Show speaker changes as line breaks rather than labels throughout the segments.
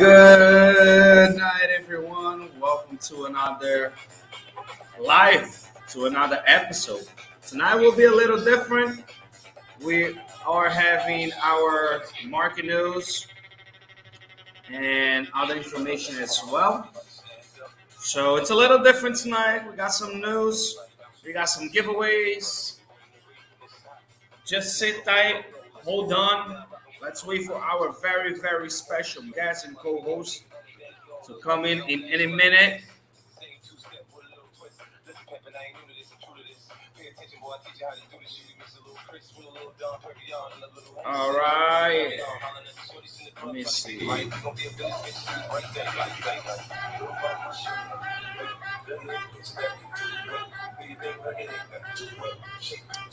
Good night, everyone. Welcome to another another episode. Tonight will be a little different. We are having our market news and other information as well. So it's a little different tonight. We got some news, we got some giveaways. Just sit tight, hold on. Let's wait for our very special guest and co-host to come in any minute. All right. Let me see.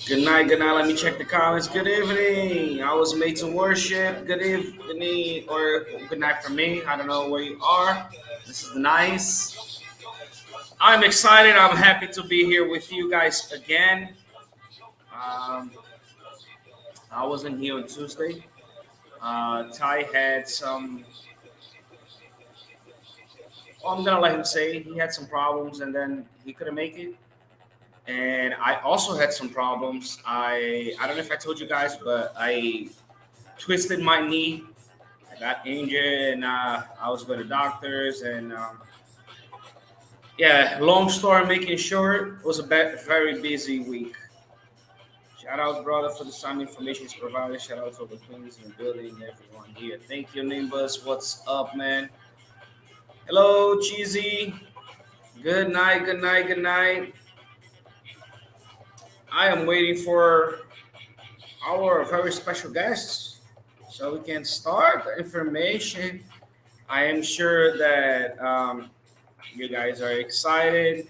Good night, good night. Let me check the comments. Good evening. I was made to worship. Good evening or good night for me. I don't know where you are. This is nice. I'm excited. I'm happy to be here with you guys again. I wasn't here on Tuesday. Ty had some. Well, I'm gonna let him say he had some problems, and then he couldn't make it. And I also had some problems. I don't know if I told you guys, but I twisted my knee. I got injured, and I was going to doctors, and yeah, long story making short, it was a very busy week. Shout out, brother, for the time information is provided. Shout out to the queens in the building and everyone here. Thank you, Nimbus. What's up, man? Hello, Cheesy. Good night, good night, good night. I am waiting for our very special guests so we can start the information. I am sure that you guys are excited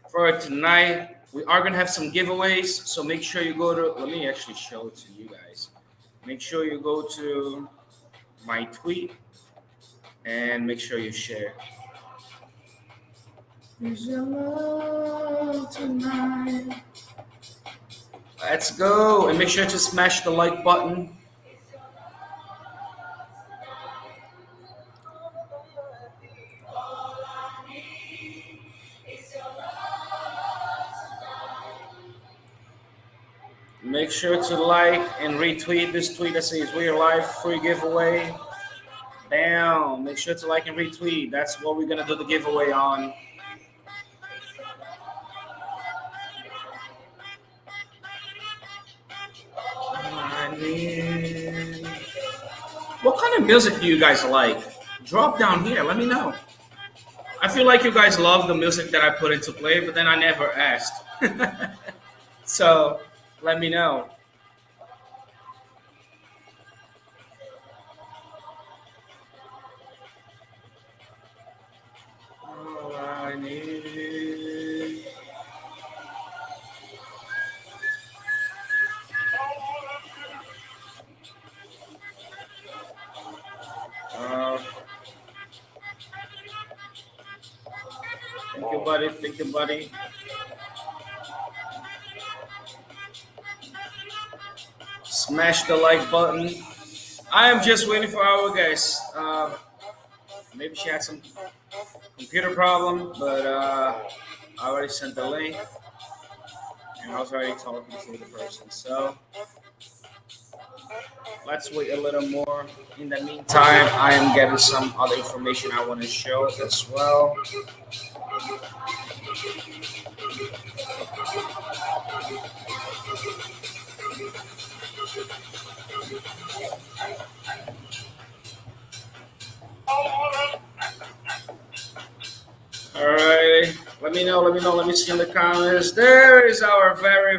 for tonight. We are going to have some giveaways, so make sure you go to, let me actually show it to you guys. Make sure you go to my tweet and make sure you share. Is your love tonight? Let's go, and make sure to smash the like button. Make sure to like and retweet this tweet that says "We're Live Free Giveaway." Bam! Make sure to like and retweet. That's what we're gonna do the giveaway on. What kind of music do you guys like? Drop down here. Let me know. I feel like you guys love the music that I put into play, but then I never asked. So let me know. All I need. Thank you, buddy. Thank you, buddy. Smash the like button. I am just waiting for our guys. Maybe she had some computer problem, but I already sent the link, and I was already talking to the person. So let's wait a little more. In the meantime, I am getting some other information I want to show as well. All right, let me know. Let me see in the comments. There is our very.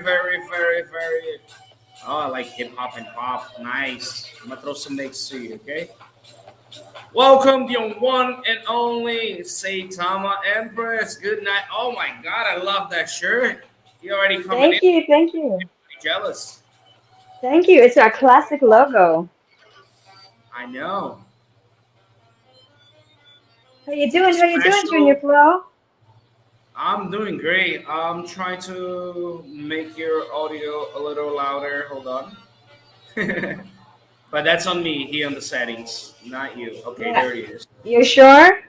Oh, I like hip hop and pop. Nice. I'm gonna throw some mix to you, okay? Welcome, the one and only Saitama Empress. Good night. Oh my God, I love that shirt. You already coming in.
Thank you.
Jealous.
Thank you. It's our classic logo.
I know.
How you doing? Junior
Special.
Flo?
I'm doing great. I'm trying to make your audio a little louder. Hold on. But that's on me here on the settings, not you. Okay,
Yeah.
there it is.
You sure?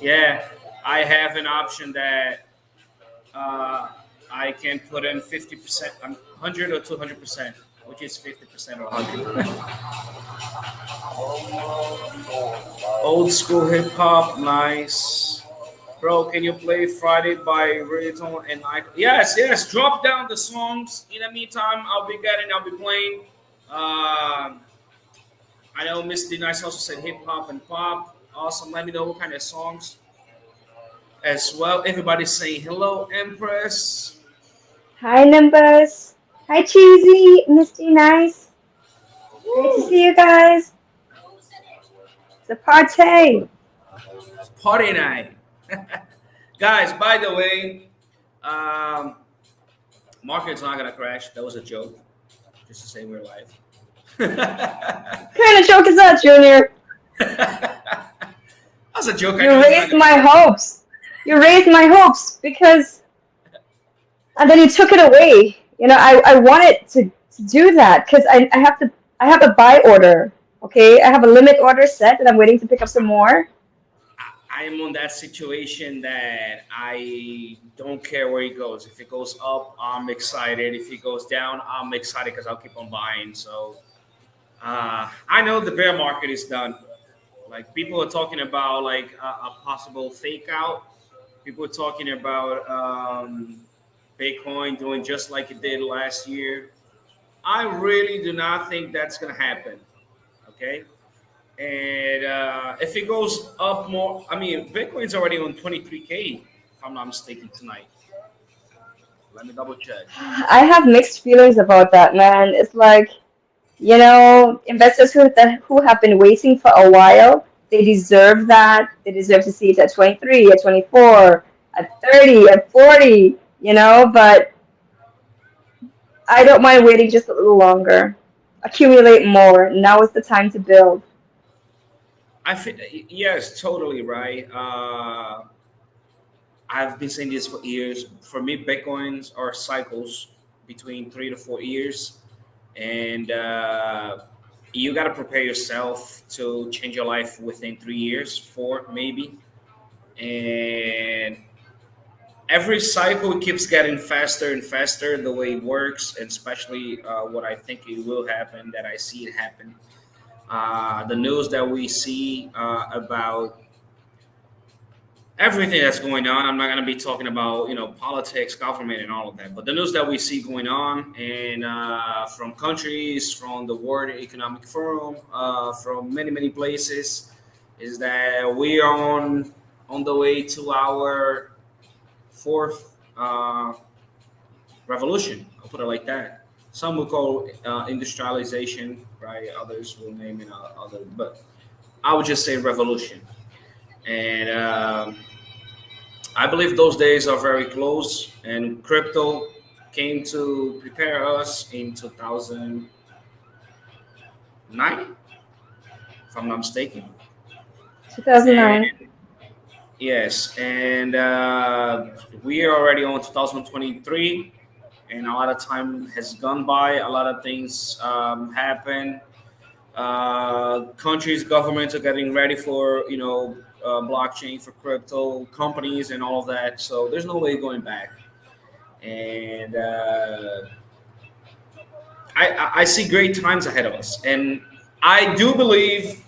Yeah, I have an option that uh, I can put in 50%, 100 or 200%, which is 50% or 100. Old school hip hop, nice. Bro, can you play Friday by Reggaeton and I? Yes, yes. Drop down the songs. In the meantime, I'll be playing. Um, I know Miss D Nice also said hip hop and pop. Awesome. Let me know what kind of songs as well. Everybody's saying hello, Empress.
Hi, Nimbus. Hi, Cheesy, Misty Nice. Great to
Woo!
see you guys. It's a party.
It's party night. Guys, by the way, um, market's not gonna crash. That was a joke, just to say we're live.
What kind of joke is that, Junior?
That's a joke. I
You
know it's not
raised
gonna.
my hopes. You raised my hopes because, and then you took it away. I wanted to do that because I have a buy order. Okay, I have a limit order set and I'm waiting to pick up some more.
I am on that situation that I don't care where it goes. If it goes up, I'm excited. If it goes down, I'm excited because I'll keep on buying. So I know the bear market is done. Like people are talking about like a possible fake out. People are talking about Bitcoin doing just like it did last year. I really do not think that's gonna happen. Okay, and if it goes up more, I mean, Bitcoin's already on 23K, if I'm not mistaken, tonight. Let me double check.
I have mixed feelings about that, man. It's like, investors who have been waiting for a while, they deserve that. They deserve to see it at 23, at 24, at 30, at 40, but I don't mind waiting just a little longer. Accumulate more. Now is the time to build.
I feel, yes, totally right. I've been saying this for years. For me, Bitcoins are cycles between 3 to 4 years, and you got to prepare yourself to change your life within 3 years, four maybe. And every cycle keeps getting faster and faster the way it works, and especially what I think it will happen, that I see it happen. The news that we see about everything that's going on. I'm not going to be talking about politics, government, and all of that, but the news that we see going on, and from countries, from the World Economic Forum, from many places, is that we are on the way to our fourth revolution. I'll put it like that. Some will call industrialization, right? Others will name it other, but I would just say revolution. And I believe those days are very close, and crypto came to prepare us in 2009, if I'm not mistaken. And
2009.
yes, and we are already on 2023, and a lot of time has gone by. A lot of things happen. Countries, governments are getting ready for blockchain, for crypto companies, and all of that. So there's no way going back. And I see great times ahead of us, and I do believe.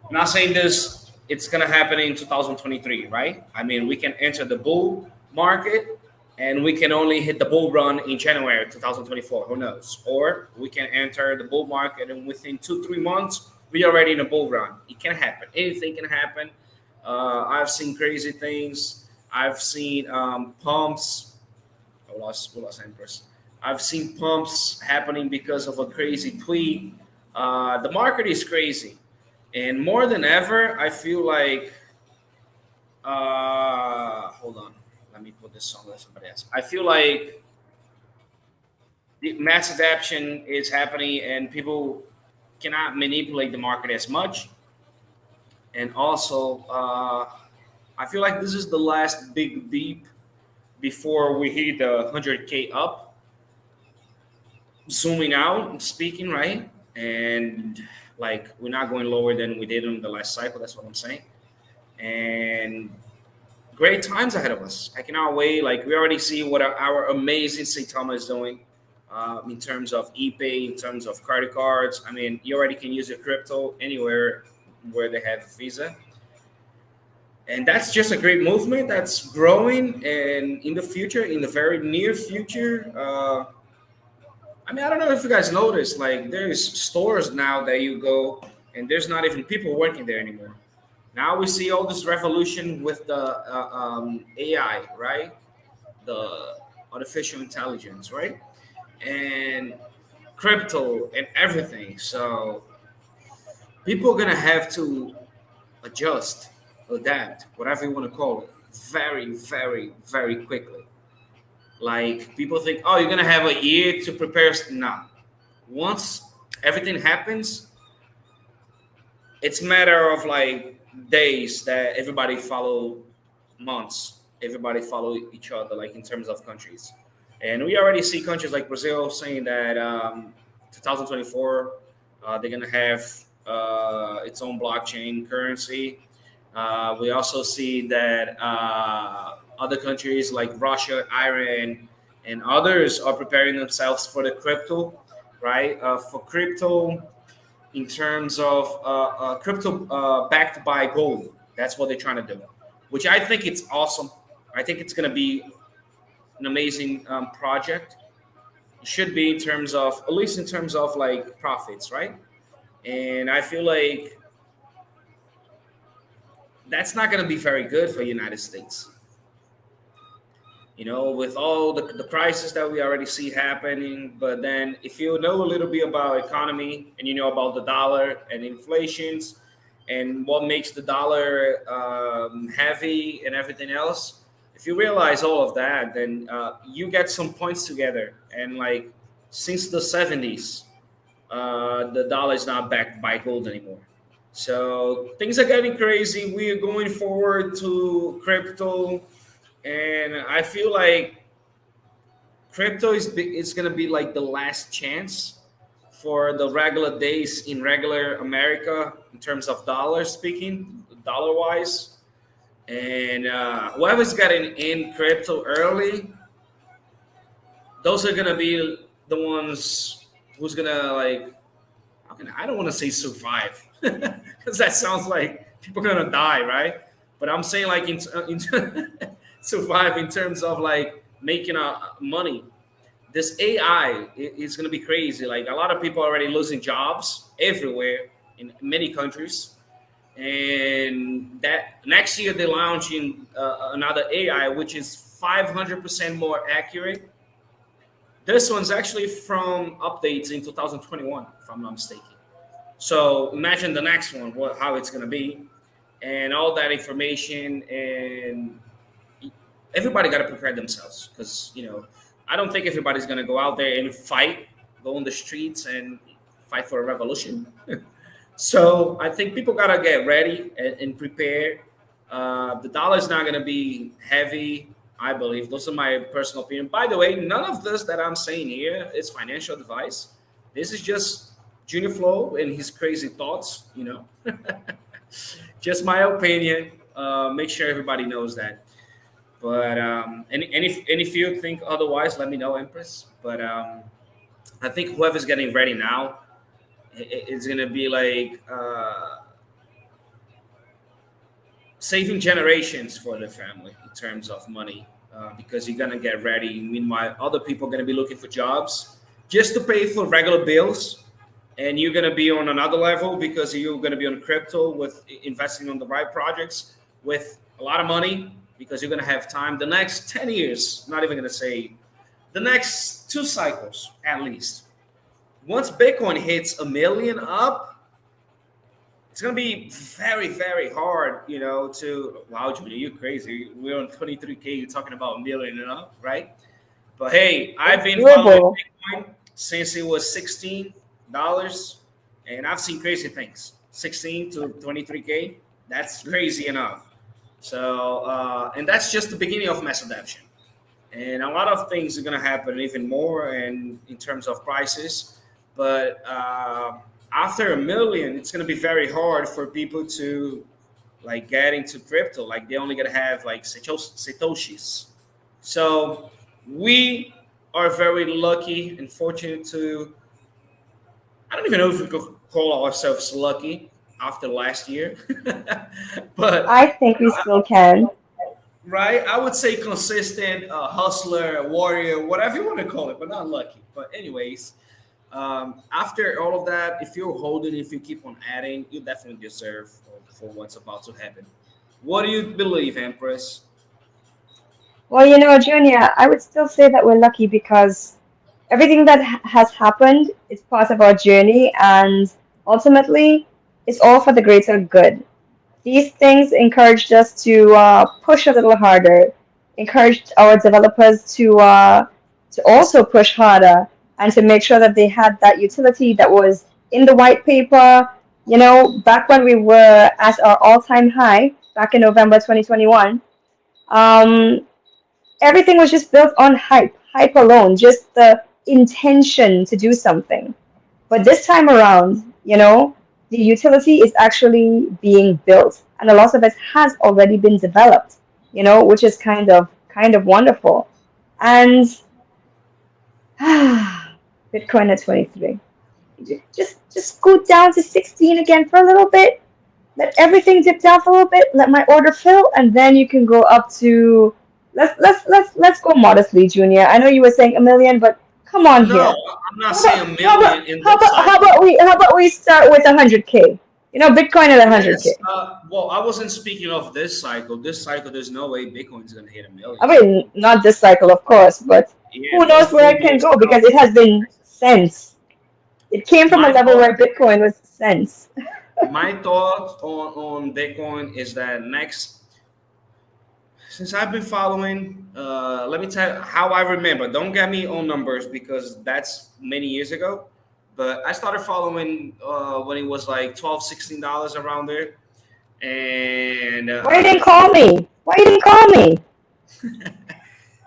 I'm not saying this; it's gonna happen in 2023, right? I mean, we can enter the bull market, and we can only hit the bull run in January 2024. Who knows? Or we can enter the bull market, and within 2 3 months, we are already in a bull run. It can happen. Anything can happen. I've seen crazy things. I've seen pumps. We lost Empress. I've seen pumps happening because of a crazy tweet. The market is crazy, and more than ever, I feel like. Hold on, let me put this song with somebody else. I feel like the mass adoption is happening, and people cannot manipulate the market as much. And also, I feel like this is the last big deep before we hit the 100K up, zooming out and speaking, right? And Like we're not going lower than we did in the last cycle. That's what I'm saying. And great times ahead of us. I cannot wait. Like we already see what our amazing Saitama is doing in terms of e-pay, in terms of credit cards. I mean, you already can use your crypto anywhere where they have Visa, and that's just a great movement that's growing. And in the future, in the very near future, I mean, I don't know if you guys noticed, like there's stores now that you go and there's not even people working there anymore. Now we see all this revolution with the AI, right? The artificial intelligence, right? And crypto and everything. So people are gonna have to adjust, adapt, whatever you want to call it, very, very, very quickly. Like people think, oh, you're gonna have a year to prepare. No, once everything happens, it's a matter of like days that everybody follow months. Everybody follow each other, like in terms of countries. And we already see countries like Brazil saying that 2024 they're gonna have its own blockchain currency. We also see that other countries like Russia, Iran, and others are preparing themselves for the crypto, right? For crypto, in terms of crypto backed by gold. That's what they're trying to do, which I think it's awesome. I think it's going to be an amazing project. It should be in terms of, at least in terms of like profits, right? And I feel like that's not going to be very good for the United States. With all the crisis that we already see happening. But then if you know a little bit about economy and you know about the dollar and inflations and what makes the dollar heavy and everything else, if you realize all of that, then you get some points together. And like since the 70s, the dollar is not backed by gold anymore. So things are getting crazy. We are going forward to crypto, and I feel like crypto is going to be like the last chance for the regular days in regular America in terms of dollars speaking, dollar wise. And whoever's getting in crypto early, those are going to be the ones who's going to like, I don't want to say survive because that sounds like people are going to die, right? But I'm saying like in survive in terms of like making money. This AI is going to be crazy. Like a lot of people are already losing jobs everywhere in many countries. And that next year they're launching another AI, which is 500% more accurate. This one's actually from updates in 2021, if I'm not mistaken. So imagine the next one, how it's going to be, and all that information. And everybody got to prepare themselves because, I don't think everybody's going to go out there and fight, go on the streets and fight for a revolution. So I think people got to get ready and prepare. The dollar is not going to be heavy, I believe. Those are my personal opinion. By the way, none of this that I'm saying here is financial advice. This is just Junior Flo and his crazy thoughts. Just my opinion. Make sure everybody knows that. But and if you think otherwise, let me know, Empress. But I think whoever's getting ready now, it's gonna be like saving generations for the family in terms of money, because you're gonna get ready. Meanwhile, other people are gonna be looking for jobs just to pay for regular bills, and you're gonna be on another level because you're gonna be on crypto with investing on the right projects with a lot of money because you're gonna have time. The next 10 years, not even gonna say the next 2 cycles at least. Once Bitcoin hits 1 million up, it's gonna be very, very hard, to wow, Julia, you're crazy. We're on 23K, you're talking about 1 million and up, right? But hey, I've
It's
been following
doable.
Bitcoin since it was $16, and I've seen crazy things. 16 to 23K, that's crazy enough. So, and that's just the beginning of mass adoption. And a lot of things are gonna happen even more, and in terms of prices. But after a million, it's gonna be very hard for people to like get into crypto. Like they only gonna have like satoshis. So we are very lucky and fortunate to. I don't even know if we could call ourselves lucky after last year, but
I think we still can.
right, I would say consistent, hustler, warrior, whatever you want to call it, but not lucky. But anyways, after all of that, if you're holding, if you keep on adding, you definitely deserve for what's about to happen. What do you believe, Empress?
Well, Junior, I would still say that we're lucky because everything that has happened is part of our journey, and ultimately, it's all for the greater good. These things encouraged us to push a little harder, encouraged our developers to also push harder and to make sure that they had that utility that was in the white paper. Back when we were at our all-time high, back in November 2021, um, everything was just built on hype alone, just the intention to do something. But this time around, the utility is actually being built, and a lot of it has already been developed, which is kind of wonderful. And Bitcoin at 23. Just scoot down to 16 again for a little bit. Let everything dip down for a little bit. Let my order fill, and then you can go up to. Let's go modestly, Junior. I know you were saying a million, but come on
No,
here.
I'm not
How about
saying a
how about
million in
how
this
about how
cycle.
about we how about we start with 100K? Bitcoin at
Yes.
100K.
Well, I wasn't speaking of this cycle. This cycle, there's no way Bitcoin's gonna hit a
I
million.
mean, not this cycle, of course, but
Yeah,
who
no
knows where
full
it can
years
go because
out.
it has been since. It came from a
My
level
thought,
where Bitcoin was since.
my thought on Bitcoin is that next, since I've been following, let me tell you how I remember. Don't get me on numbers because that's many years ago. But I started following when it was like $12, $16 around there, and
Why you didn't call me? Why you didn't call me?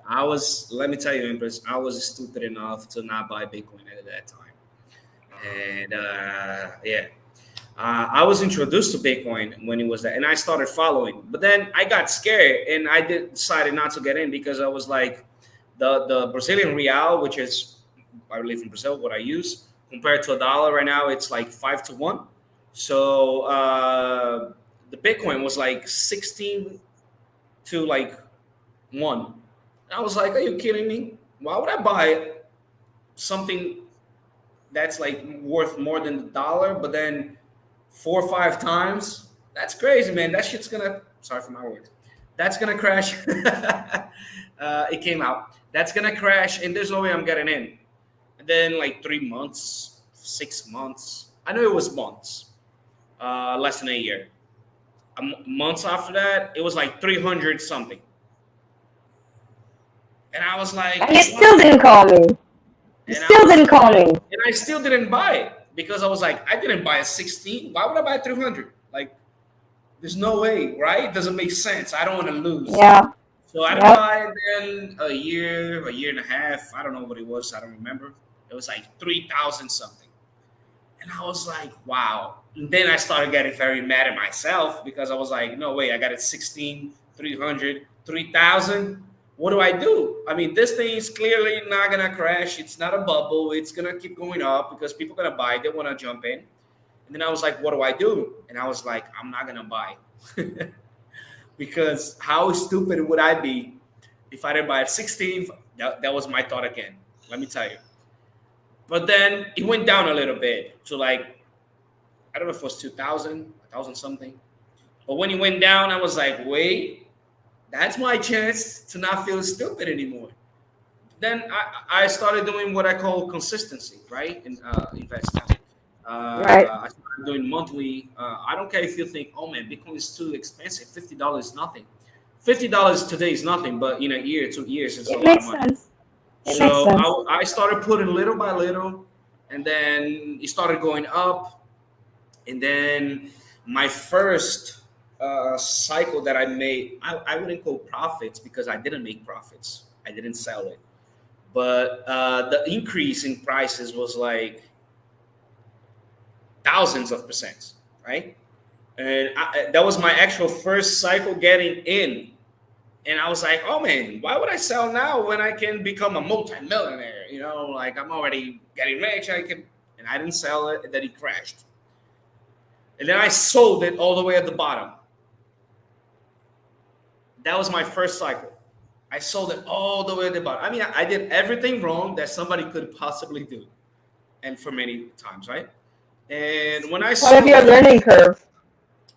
I was. Let me tell you, Empress, I was stupid enough to not buy Bitcoin at that time, and yeah, I was introduced to Bitcoin when it was that, and I started following. But then I got scared, and decided not to get in because I was like, the Brazilian real, which is I live in Brazil, what I use compared to a dollar right now, it's like 5 to 1. So the Bitcoin was like 16 to like 1. And I was like, are you kidding me? Why would I buy something that's like worth more than the dollar, but then 4 or 5 times. That's crazy, man. That shit's gonna. Sorry for my words. That's gonna crash. It came out. That's gonna crash, and there's no way I'm getting in. And then like 3 months, 6 months. I know it was months, less than a year. Months after that, it was like 300 something, and I was
And
like,
you
what?
still didn't call me. You
And I
still
was
didn't call me.
and I still didn't buy it because I was like, I didn't buy a 16. Why would I buy 300? Like, there's no way, right? It doesn't make sense. I don't want to lose.
Yeah.
So I didn't
Yep.
buy it. Then a year and a half. I don't know what it was. I don't remember. It was like 3,000 something. And I was like, wow. And then I started getting very mad at myself because I was like, no way, I got it 16, 300, 3,000. What do I do? I mean, this thing is clearly not going to crash. It's not a bubble. It's going to keep going up because people are going to buy it. They want to jump in. And then I was like, what do I do? And I was like, I'm not going to buy because how stupid would I be if I didn't buy at 16? That was my thought again. Let me tell you. But then it went down a little bit to like I don't know if it was 2,000, 1,000 something. But when it went down, I was like, wait, that's my chance to not feel stupid anymore. Then I started doing what I call consistency, right? In investing.
Right.
I started doing monthly. I don't care if you think, oh man, Bitcoin is too expensive. $50 is nothing. $50 today is nothing, but in a year, 2 years, it's a
It
lot of
makes
money.
sense. It makes
So
sense.
I started putting little by little, and then it started going up. And then my first cycle that I made, I wouldn't call profits because I didn't make profits. I didn't sell it. But the increase in prices was like thousands of percents, right? And that was my actual first cycle getting in. And I was like, oh man, why would I sell now when I can become a multi-millionaire? You know, like I'm already getting rich. I can, and I didn't sell it, and then it crashed. And then I sold it all the way at the bottom. That was my first cycle. I sold it all the way at the bottom. I mean, I did everything wrong that somebody could possibly do, and for many times, right? And when I
Part of
sold
your
it,
learning curve.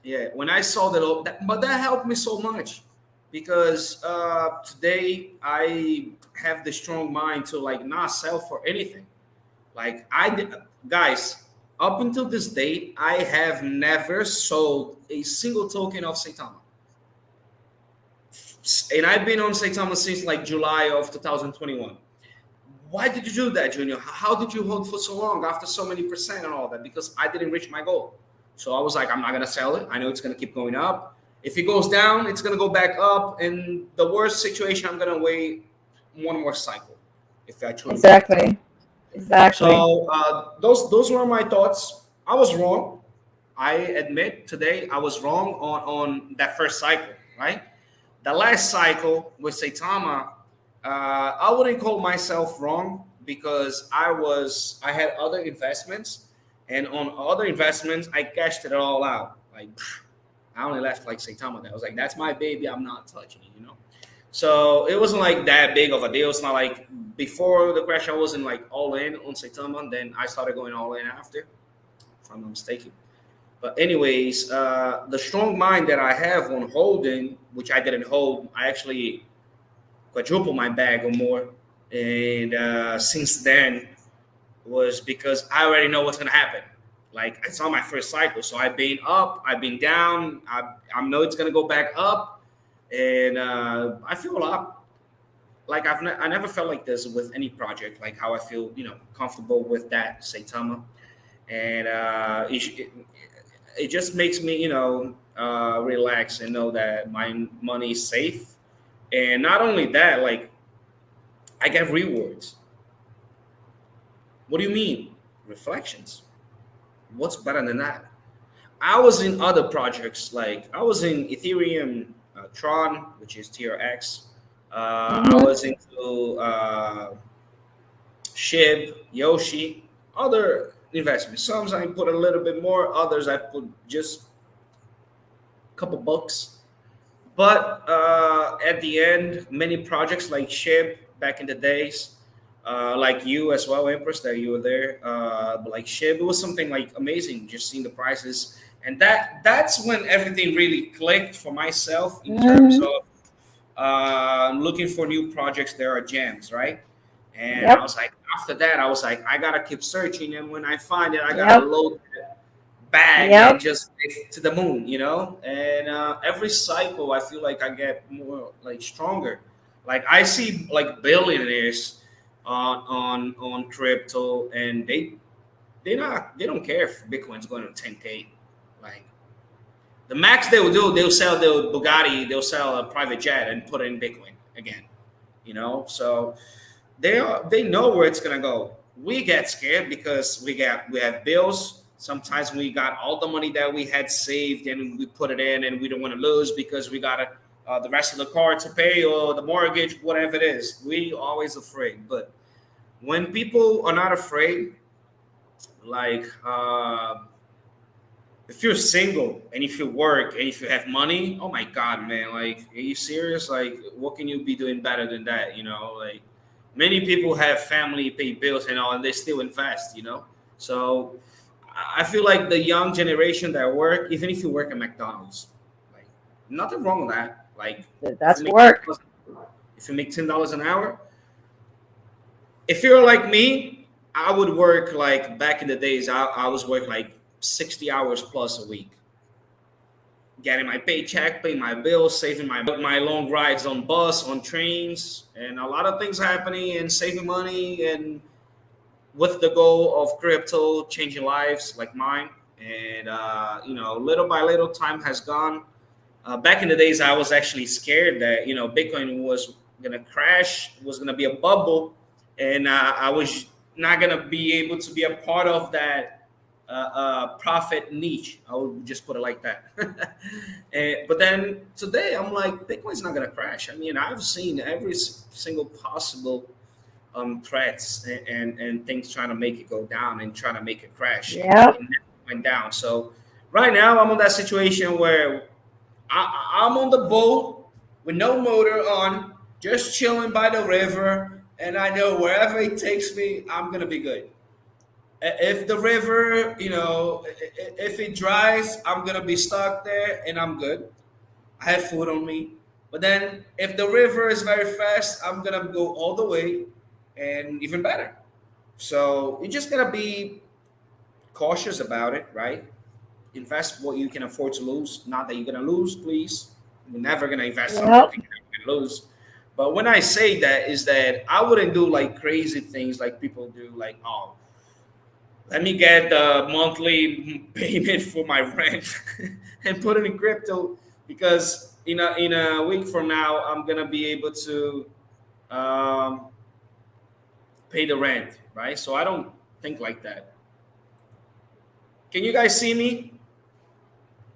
yeah, when I sold it all, but that helped me so much because today I have the strong mind to like not sell for anything. Like I did, guys, up until this date, I have never sold a single token of Saitama. And I've been on Saitama since like July of 2021. Why did you do that, Junior? How did you hold for so long after so many percent and all that? Because I didn't reach my goal. So I was like, I'm not gonna sell it. I know it's gonna keep going up. If it goes down, it's gonna go back up. And the worst situation, I'm gonna wait one more cycle if I truly believe that.
Exactly. Exactly.
So those were my thoughts. I was wrong. I admit today I was wrong on that first cycle, right? The last cycle with Saitama, I wouldn't call myself wrong because I had other investments, and on other investments I cashed it all out. Like I only left like Saitama. That was like that's my baby. I'm not touching it, you know. So it wasn't like that big of a deal. It's not like before the crash I wasn't like all in on Saitama. Then I started going all in after, if I'm not mistaken. But anyways, the strong mind that I have on holding, which I didn't hold, I actually quadrupled my bag or more. And since then was because I already know what's gonna happen. Like it's on my first cycle, so I've been up, I've been down. I know it's gonna go back up, and I feel a lot like I never felt like this with any project. Like how I feel, comfortable with that Saitama, and it just makes me, relax and know that my money is safe. And not only that, like I get rewards. What do you mean? Reflections. What's better than that? I was in other projects, like I was in Ethereum, Tron, which is TRX. I
Mm-hmm.
was into Shib, Yoshi, other investments. Some I put a little bit more, others I put just a couple bucks. But at the end, many projects like Shib back in the days, like you as well, Empress, that you were there. But like Shib, it was something like amazing, just seeing the prices, and that's when everything really clicked for myself in terms
Mm-hmm.
of looking for new projects. There are gems, right? And I
Yep.
was like, after that, I was like, I gotta keep searching, and when I find it, I gotta
Yep.
load bag and
Yep.
just take to the moon, And every cycle, I feel like I get more like stronger. Like I see like billionaires on crypto, and they don't care if Bitcoin's going to 10K. Like the max they will do, they'll sell their Bugatti, they'll sell a private jet and put it in Bitcoin again. So they know where it's gonna go. We get scared because we have bills. Sometimes we got all the money that we had saved and we put it in, and we don't want to lose because we got the rest of the car to pay or the mortgage, whatever it is. We always afraid. But when people are not afraid, like if you're single and if you work and if you have money, oh my god, man, like are you serious? Like what can you be doing better than that? Like many people have family, pay bills and all, and they still invest. So I feel like the young generation that work, even if you work at McDonald's, like nothing wrong with that. Like if you
That's
make
work.
if you make $10 an hour, if you're like me, I would work like back in the days. I was working like 60 hours plus a week, getting my paycheck, paying my bills, saving my long rides on bus, on trains, and a lot of things happening and saving money and with the goal of crypto changing lives like mine. And little by little, time has gone. Back in the days, I was actually scared that Bitcoin was gonna crash, was gonna be a bubble, and I was not gonna be able to be a part of that profit niche. I would just put it like that. But then today, I'm like, Bitcoin's not gonna crash. I mean, I've seen every single possible threats and things trying to make it go down and trying to make it crash, and
Yeah.
it never went down. So right now, I'm in that situation where I'm on the boat with no motor on, just chilling by the river, and I know wherever it takes me, I'm gonna be good. If the river, if it dries, I'm gonna be stuck there, and I'm good. I have food on me. But then, if the river is very fast, I'm gonna go all the way, and even better. So you just gotta be cautious about it, right? Invest what you can afford to lose. Not that you're gonna lose, please. You're never gonna invest something
Yep.
you're gonna lose. But when I say that, is that I wouldn't do like crazy things like people do, like, oh, let me get the monthly payment for my rent and put it in crypto, because in a week from now I'm gonna be able to um, pay the rent, right? So I don't think like that. Can you guys see me?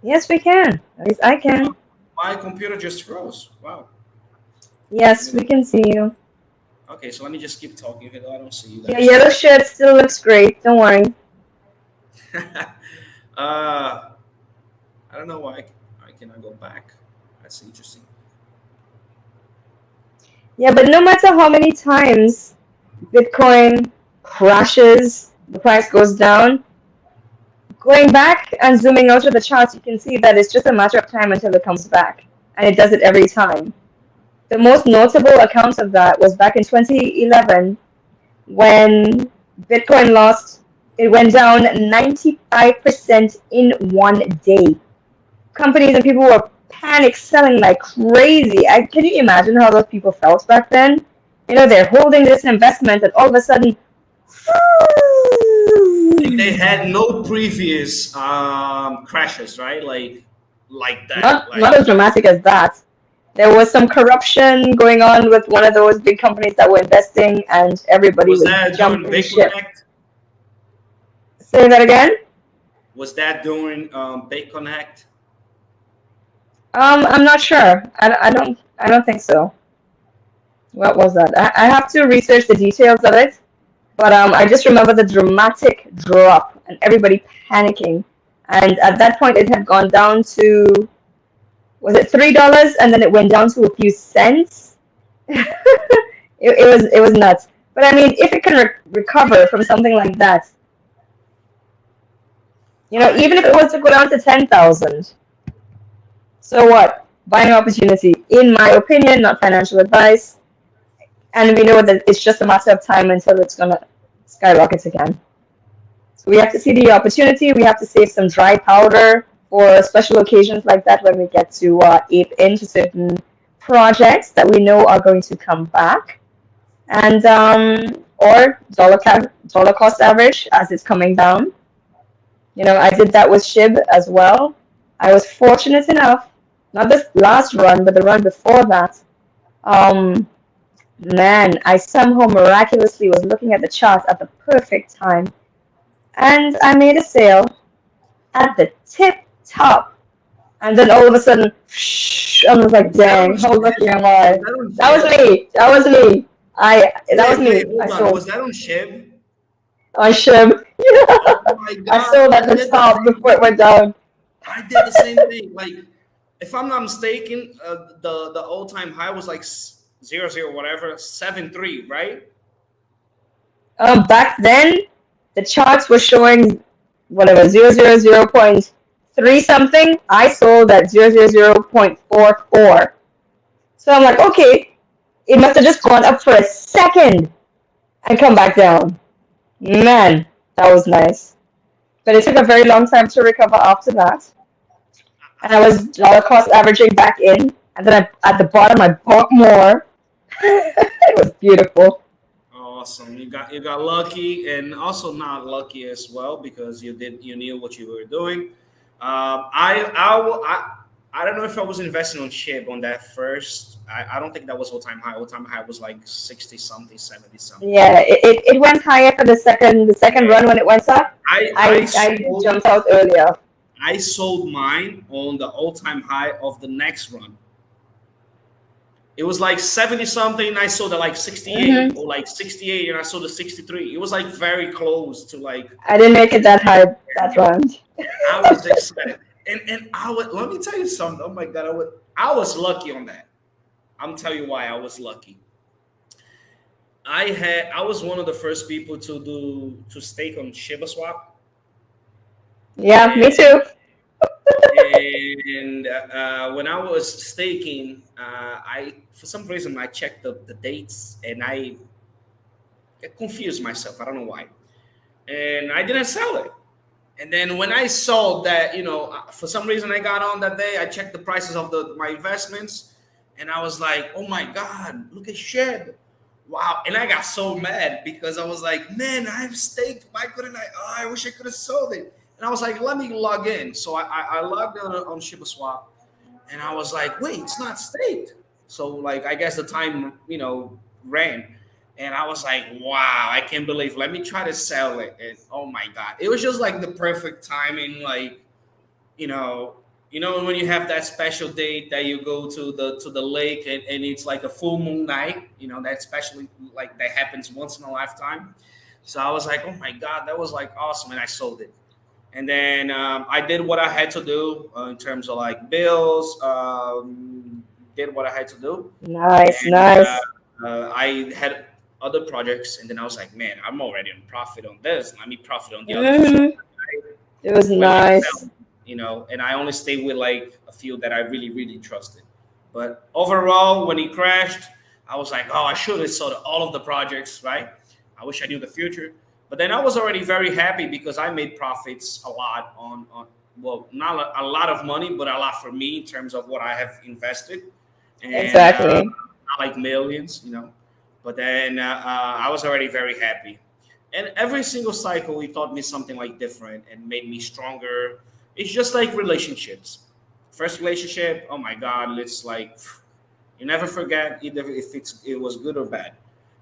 Yes, we can. At least I
Oh,
can.
my computer just froze. Wow.
Yes, we can see you.
Okay, so let me just keep talking even though I don't see you
Your
guys.
yellow shirt still looks great. Don't worry.
I don't know why I cannot go back. That's interesting.
Yeah, but no matter how many times Bitcoin crashes, the price goes down, going back and zooming out of the charts, you can see that it's just a matter of time until it comes back. And it does it every time. The most notable account of that was back in 2011 when Bitcoin lost, it went down 95% in one day. Companies and people were panic selling like crazy. Can you imagine how those people felt back then? They're holding this investment and all of a sudden,
And they had no previous crashes, right? Like that.
not as dramatic as that. There was some corruption going on with one of those big companies that were investing, and everybody
Was
was
that during
jumping
Big
ship.
Connect?
Say that again.
Was that during Big Connect?
I'm not sure. I don't think so. What was that? I have to research the details of it, but I just remember the dramatic drop and everybody panicking. And at that point, it had gone down to, was it $3? And then it went down to a few cents. It was nuts. But I mean, if it can recover from something like that, even if
I
it was to go down to 10,000, so what? Buying opportunity, in my opinion, not financial advice. And we know that it's just a matter of time until it's gonna skyrocket again. So we have to see the opportunity. We have to save some dry powder for special occasions like that when we get to ape into certain projects that we know are going to come back, and or dollar cost average as it's coming down. I did that with SHIB as well. I was fortunate enough, not this last run, but the run before that. Um, Man, I somehow miraculously was looking at the chart at the perfect time, and I made a sale at the tip top. And then all of a sudden, I was like,
Was that on
dang, how lucky am
was
I?
that on
That was
Shib?
me. That was me. That was
Wait,
me. I
hold on. Was
sold.
that on Shib?
I should.
Oh my
I
God,
sold
I
at the
did the
top
same
before it went
thing.
down.
I did the same thing. Like, if I'm not mistaken, the all time high was like 00 whatever 73, right?
Back then, the charts were showing whatever 0.3 something. I sold at 0.44. So I'm like, okay, it must have just gone up for a second and come back down. Man, that was nice. But it took a very long time to recover after that. And I was dollar cost averaging back in. And then at the bottom, I bought more. It was beautiful.
Awesome. You got lucky, and also not lucky as well, because you knew what you were doing. I I don't know if I was investing on SHIB on that first. I don't think that was all time high. All time high was like 60 something, 70 something.
Yeah, it went higher for the second run when it went up.
I
I
sold
jumped out earlier.
I sold mine on the all time high of the next run. It was like 70 something. I sold at like 68
Hmm.
or like 68, and I sold at 63. It was like very close to like.
I didn't make it that high that round.
I was excited, and I would let me tell you something. Oh my god, I was lucky on that. I'm telling you why I was lucky. I was one of the first people to stake on Shiba Swap,
Yeah, me
and
too.
when I was staking, I for some reason I checked the dates and I confused myself. I don't know why, and I didn't sell it. And then when I saw that, for some reason I got on that day, I checked the prices of my investments, and I was like, "Oh my God, look at Shed. Wow!" And I got so mad because I was like, "Man, I've staked. Why couldn't I? Oh, I wish I could have sold it." And I was like, "Let me log in." So I logged on ShibaSwap, and I was like, "Wait, it's not staked." So like I guess the time ran, and I was like, "Wow, I can't believe." Let me try to sell it, and oh my God, it was just like the perfect timing, like you know when you have that special date that you go to the lake, and it's like a full moon night, that especially like that happens once in a lifetime. So I was like, oh my god, that was like awesome, and I sold it. And then I did what I had to do in terms of like bills, did what I had to do.
Nice,
And
nice.
I had other projects, and then I was like, man, I'm already in profit on this, let me profit on the other. So
Hmm. It was
went like
nice.
and I only stayed with like a few that I really, really trusted. But overall, when he crashed, I was like, oh, I should have sold all of the projects, right? I wish I knew the future. But then I was already very happy because I made profits a lot on well, not a lot of money, but a lot for me in terms of what I have invested. And
Exactly.
not like millions. But then I was already very happy. And every single cycle, he taught me something like different and made me stronger. It's just like relationships. First relationship, oh my God, it's like you never forget either if it was good or bad.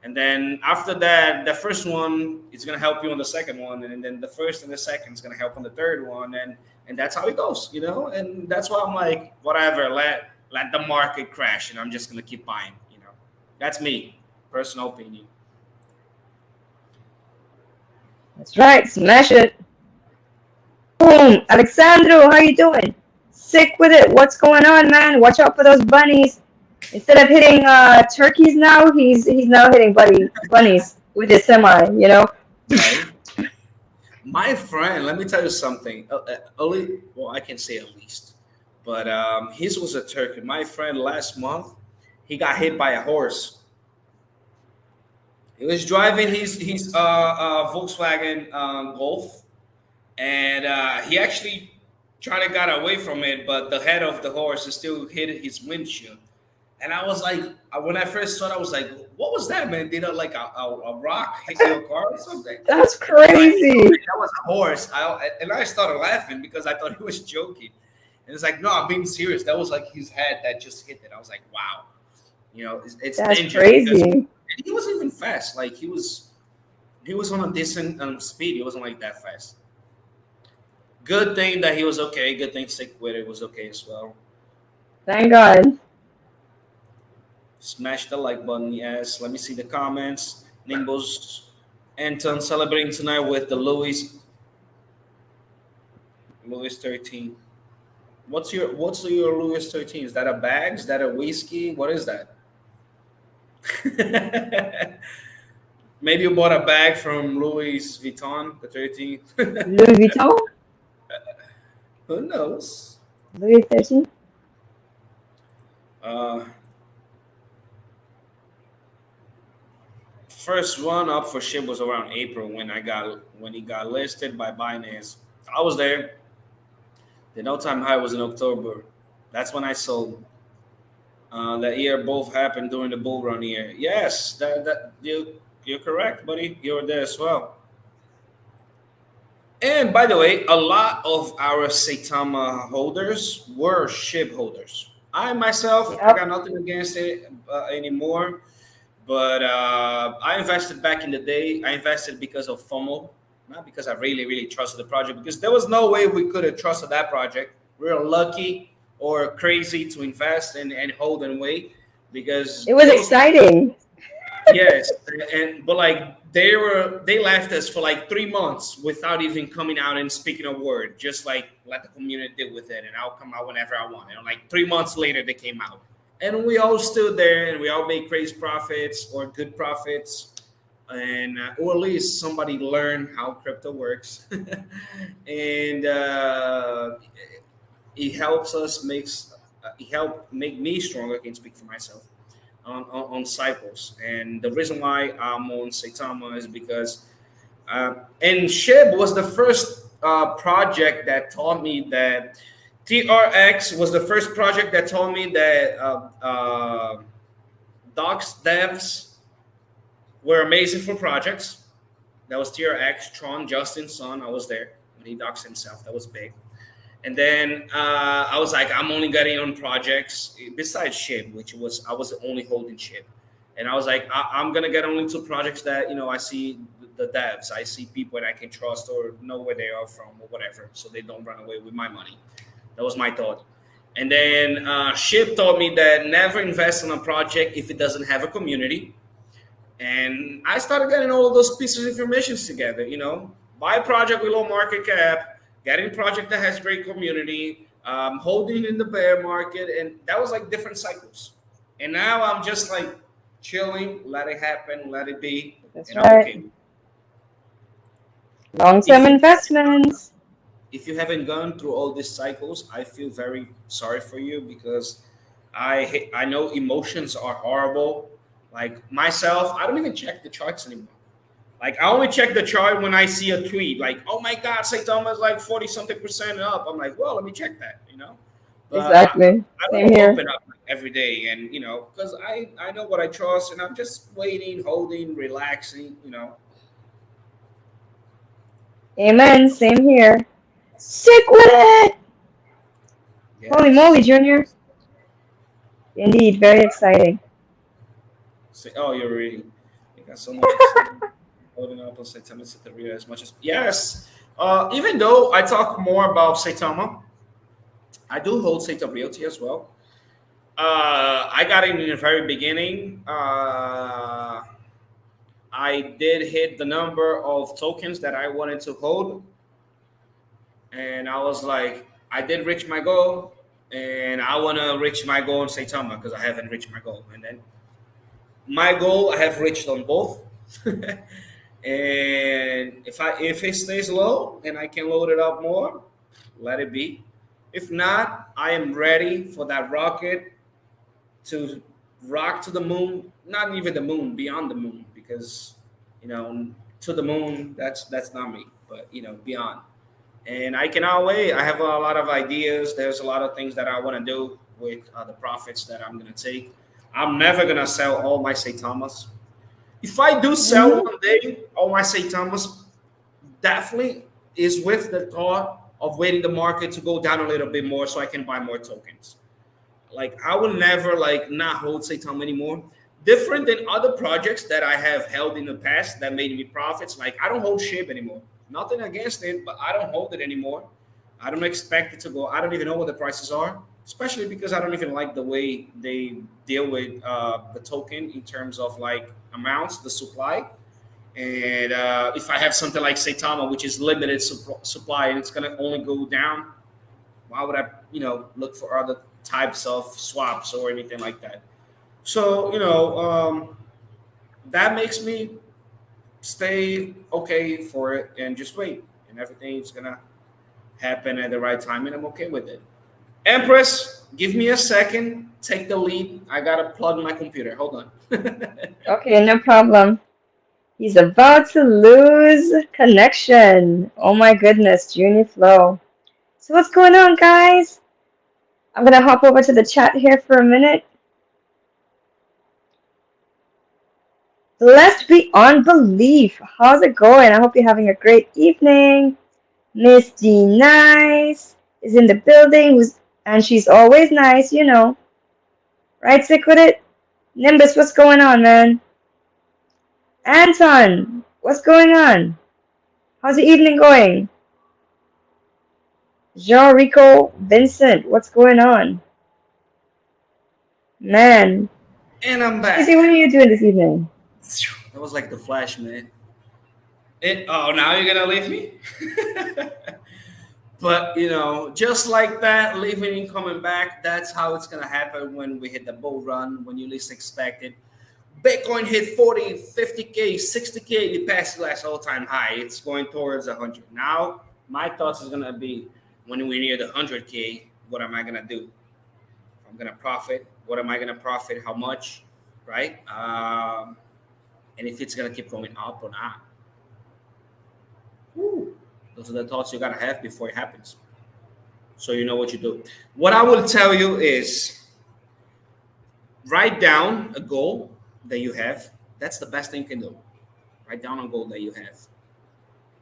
And then after that, the first one is gonna help you on the second one, and then the first and the second is gonna help on the third one, and that's how it goes. And that's why I'm like, whatever, let the market crash, and I'm just gonna keep buying. That's me, personal opinion.
That's right. Smash it. Boom. Alexandro, how you doing? Sick with it. What's going on, man? Watch out for those bunnies. Instead of hitting turkeys now, he's now hitting bunnies with his semi.
Okay. My friend, let me tell you something. Well, I can say at least, but his was a turkey. My friend last month, he got hit by a horse. He was driving his Volkswagen Golf, and he actually tried to get away from it, but the head of the horse still hit his windshield. And I was like, when I first saw it, I was like, "What was that, man? Did a rock hit your car or something?"
That's
And they're like, "No, man,
crazy.
that was a horse." And I started laughing because I thought he was joking. And it's like, "No, I'm being serious. That was like his head that just hit it." I was like, "Wow, it's
That's
dangerous because
crazy.
he wasn't even fast. Like he was on a decent speed. He wasn't like that fast. Good thing that he was okay. Good thing Sick with it was okay as well.
Thank God.
Smash the like button, yes. Let me see the comments. Nimbus Anton celebrating tonight with the Louis 13. What's your Louis 13? Is that a bag? Is that a whiskey? What is that? Maybe you bought a bag from Louis Vuitton, the 13.
Louis Vuitton?
Who knows?
Louis 13?
Uh, First run up for ship was around April when he got listed by Binance. I was there. The all-time high was in October. That's when I sold. That year both happened during the bull run year. Yes, that you're correct, buddy. You were there as well. And by the way, a lot of our Saitama holders were ship holders. I myself, I got
Yep.
nothing against it anymore, but I invested back in the day. I invested because of FOMO, not because I really, really trusted the project, because there was no way we could have trusted that project. We were lucky or crazy to invest and hold and wait because
It was
those.
exciting.
Yes, and but like they left us for like 3 months without even coming out and speaking a word, just like let the community deal with it, and I'll come out whenever I want. And like 3 months later, they came out, and we all stood there and we all made crazy profits or good profits, and or at least somebody learned how crypto works, and it helps us makes it helped make me stronger. I can speak for myself on cycles. And the reason why I'm on Saitama is because, and Shib was the first project that taught me that TRX was the first project that taught me that docs devs were amazing for projects. That was TRX, Tron, Justin's son. I was there when he docs himself. That was big. And then I was like, I'm only getting on projects besides Shib, which was I was only holding Shib. And I was like, I'm gonna get only two projects that I see the devs, I see people that I can trust or know where they are from or whatever, so they don't run away with my money. That was my thought. And then Shib told me that never invest in a project if it doesn't have a community. And I started getting all of those pieces of information together. Buy a project with low market cap, getting a project that has great community, holding in the bear market, and that was like different cycles. And now I'm just like chilling, let it happen, let it be,
That's
and I'm
right.
okay.
Long-term
If you
investments.
if you haven't gone through all these cycles, I feel very sorry for you because I know emotions are horrible. Like myself, I don't even check the charts anymore. Like I only check the chart when I see a tweet, like, "Oh my God, Saitama is like 40 something percent up." I'm like, "Well, let me check that." But
Exactly.
I
Same
don't
here.
open up every day, and because I know what I trust, and I'm just waiting, holding, relaxing.
Amen. Same here. Stick with it. Holy moly,
Yes.
Junior. Indeed, very exciting.
Say, oh, you're reading. You got so much excitement holding up on Saitama Sitaria as much as yes. Even though I talk more about Saitama, I do hold Saitama Realty as well. I got in the very beginning. I did hit the number of tokens that I wanted to hold, and I was like, I did reach my goal, and I want to reach my goal in Saitama because I haven't reached my goal. And then my goal, I have reached on both. And if it stays low and I can load it up more, let it be. If not, I am ready for that rocket to rock to the moon, not even the moon, beyond the moon, because you know, to the moon, that's not me, but beyond. And I cannot wait. I have a lot of ideas. There's a lot of things that I want to do with the profits that I'm gonna take. I'm never gonna sell all my Saitamas. If I do sell
Hmm.
one day all my Saitamas, definitely is with the thought of waiting the market to go down a little bit more so I can buy more tokens. Like I will never like not hold Saitama anymore. Different than other projects that I have held in the past that made me profits. Like I don't hold SHIB anymore. Nothing against it, but I don't hold it anymore. I don't expect it to go. I don't even know what the prices are, especially because I don't even like the way they deal with the token in terms of like amounts, the supply. And if I have something like Saitama, which is limited supply and it's gonna only go down, why would I, look for other types of swaps or anything like that? So, that makes me stay okay for it and just wait. And everything's going to happen at the right time, and I'm okay with it. Empress, give me a second. Take the lead. I got to plug my computer. Hold on.
Okay, no problem. He's about to lose connection. Oh my goodness, Junior Flow. So what's going on, guys? I'm gonna hop over to the chat here for a minute. Blessed beyond belief. How's it going? I hope you're having a great evening. Miss D Nice is in the building, and she's always nice, you know. Right, sick with it? Nimbus, what's going on, man? Anton, what's going on? How's the evening going? Jean Rico Vincent, what's going on? Man,
And I'm
Tracy,
back.
what are you doing this evening?
That was like the flash, man. Oh, now you're gonna leave me? But just like that, leaving and coming back, that's how it's gonna happen when we hit the bull run when you least expect it. Bitcoin hit 40, 50K, 60K, the past last all-time high. It's going towards 100. Now, my thoughts is gonna be when we're near the 100K, what am I gonna do? I'm gonna profit. What am I gonna profit? How much? Right? And if it's gonna keep going up or not. Woo. Those are the thoughts you gotta have before it happens. So you know what you do. What I will tell you is write down a goal that you have. That's the best thing you can do. Write down a goal that you have.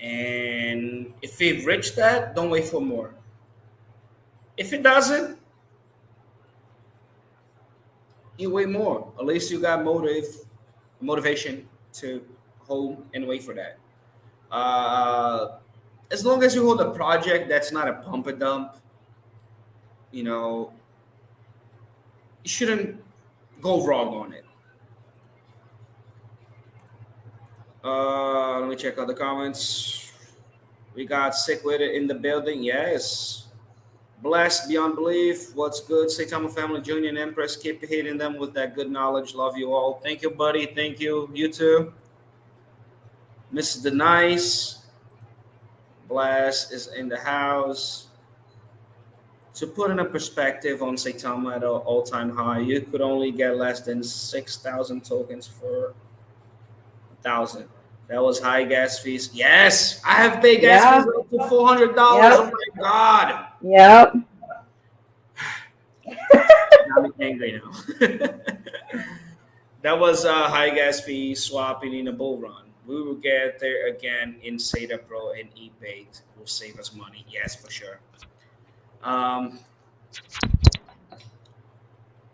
And if it reach that, don't wait for more. If it doesn't, you wait more. At least you got motivation to hold and wait for that. Uh, as long as you hold a project that's not a pump and dump, you know, you shouldn't go wrong on it. Let me check out the comments. We got sick with it in the building. Yes. Blessed beyond belief. What's good? Saitama family, Junior and Empress. Keep hitting them with that good knowledge. Love you all. Thank you, buddy. Thank you. You too. Mrs. The Nice. Blast is in the house. To put in a perspective on Saitama at an all-time high, you could only get less than 6,000 tokens for 1,000. That was high gas fees. Yes, I have paid gas fees
Yeah,
up to $400. Oh
yep,
my god,
yep.
I'm angry now. That was a high gas fee swapping in a bull run. We will get there again in Seda Pro and eBay will save us money. Yes, for sure. Um,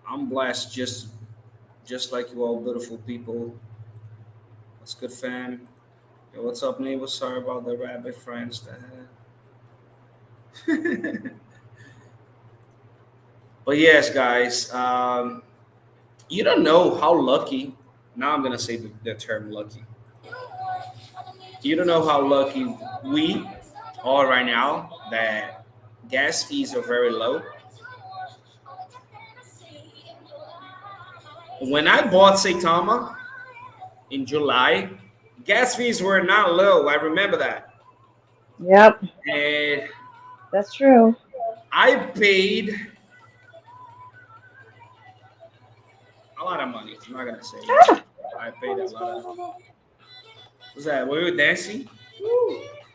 I'm blessed just like you all beautiful people. What's good, fam? Yo, what's up, neighbor? Sorry about the rabbit friends that had. But yes, guys, you don't know how lucky. Now I'm gonna say the term lucky. You don't know how lucky we are right now that gas fees are very low. When I bought Saitama in July, gas fees were not low. I remember that,
Yep,
and
that's true.
I paid a lot of money. I'm not gonna say much.
Ah,
I paid a lot of. What's that? Were you dancing?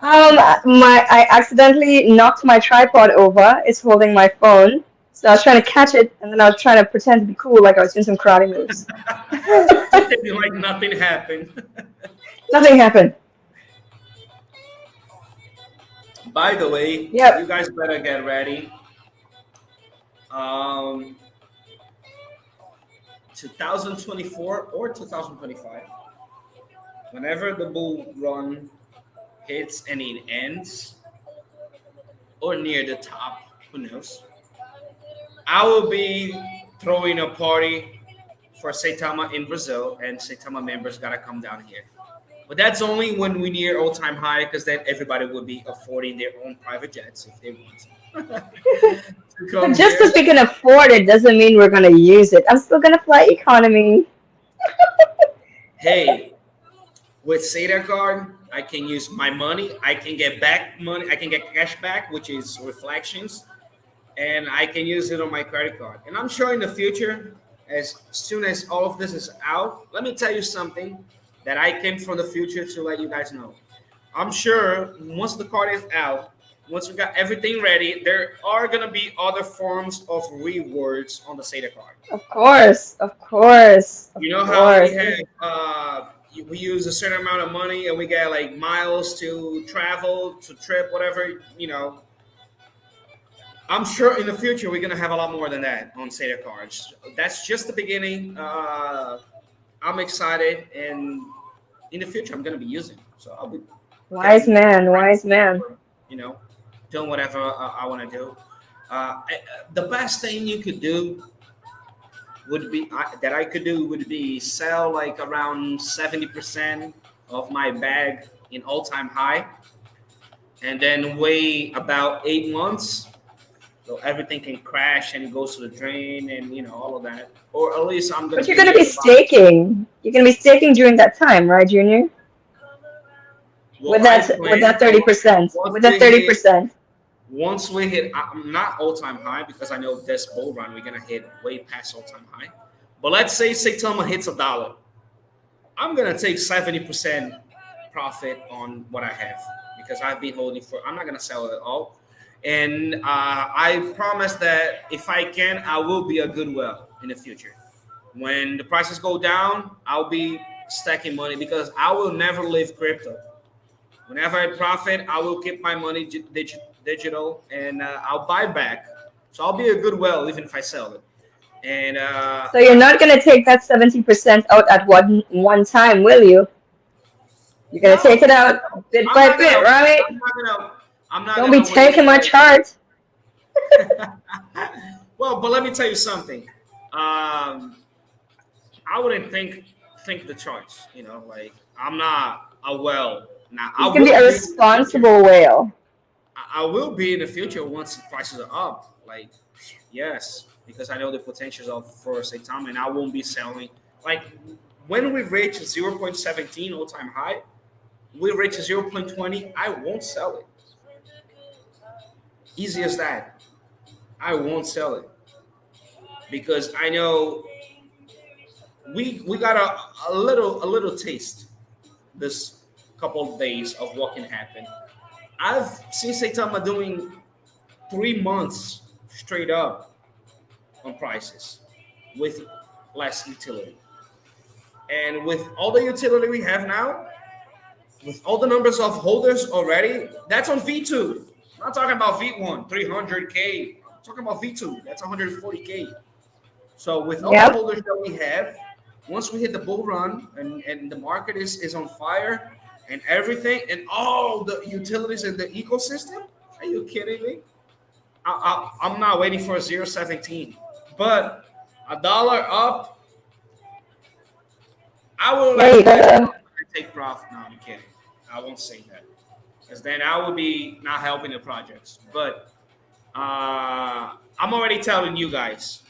I accidentally knocked my tripod over. It's holding my phone. So I was trying to catch it, and then I was trying to pretend to be cool, like I was doing some karate moves.
Pretending like nothing happened.
Nothing happened.
By the way, you
Yep.
guys better get ready. Um, 2024 or 2025, whenever the bull run hits and it ends, or near the top, who knows? I will be throwing a party for Saitama in Brazil, and Saitama members gotta come down here. But that's only when we near all time high, because then everybody would be affording their own private jets if they want to
But
come
just
here.
because we can afford it doesn't mean we're gonna use it. I'm still gonna fly economy.
Hey, with Seda card, I can use my money. I can get back money. I can get cash back, which is reflections, and I can use it on my credit card. And I'm sure in the future, as soon as all of this is out, let me tell you something that I came from the future to let you guys know. I'm sure once the card is out, once we got everything ready, there are gonna be other forms of rewards on the Seda card.
Of course, of course, of
You know how we
course.
have we use a certain amount of money and we get like miles to travel, to trip, whatever, I'm sure in the future we're gonna have a lot more than that on Seder cards. That's just the beginning. I'm excited, and in the future I'm gonna be using. So I'll be
Wise
getting,
man, wise man.
you know, doing whatever I want to do. The best thing you could do that I could do would be sell like around 70% of my bag in all time high, and then wait about 8 months so everything can crash and it goes to the drain and all of that. Or at least I'm gonna
But you're
be
gonna be
here about
staking. You're gonna be staking during that time, right, Junior?
well I
With
plan
that 30%.
once
With that
we hit
30%.
once we hit I'm not all time high because I know this bull run we're gonna hit way past all time high. But let's say Saitama hits $1. I'm gonna take 70% profit on what I have because I've been holding for. I'm not gonna sell it all, and I promise that if I can, I will be a goodwill in the future. When the prices go down, I'll be stacking money because I will never leave crypto. Whenever I profit, I will keep my money digital and I'll buy back. So I'll be a goodwill even if I sell it. And
So you're not gonna take that 70% out at one time, will you? You're gonna take
no,
it out bit
I'm
by
not
bit,
gonna.
right?
I'm not gonna. I'm not
Don't be
gonna wait
taking my
for.
chart.
Well, but let me tell you something. I wouldn't think the charts. Like I'm not a well. Now I
He's gonna be
will
a
be in the future.
responsible whale.
I will be in the future once the prices are up. Like yes, because I know the potentials of for Saitama, and I won't be selling. Like when we reach 0.17 all time high, we reach 0.20. I won't sell it. Easy as that. I won't sell it because I know we got a little taste this couple of days of what can happen. I've seen Saitama doing 3 months straight up on prices with less utility. And with all the utility we have now, with all the numbers of holders already, that's on V2. I'm not talking about V1, 300K. I'm talking about V2, that's 140K. So with all the
Yep.
holders that we have, once we hit the bull run and the market is on fire and everything and all the utilities in the ecosystem, are you kidding me? I'm not waiting for a 0.17, but $1 up, I will
Yeah, you
let
gotta.
take profit. No, I'm kidding. I won't say that because then I will be not helping the projects. But I'm already telling you guys,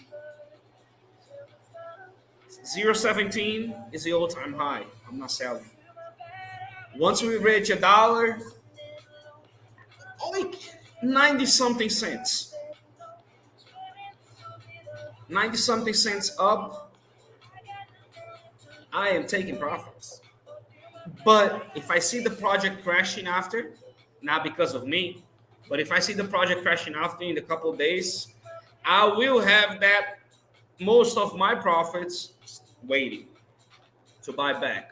0.17 is the all-time high. I'm not selling. Once we reach $1, only 90 something cents, 90 something cents up, I am taking profits. But if I see the project crashing after, not because of me, but if I see the project crashing after in a couple of days, I will have that most of my profits waiting to buy back.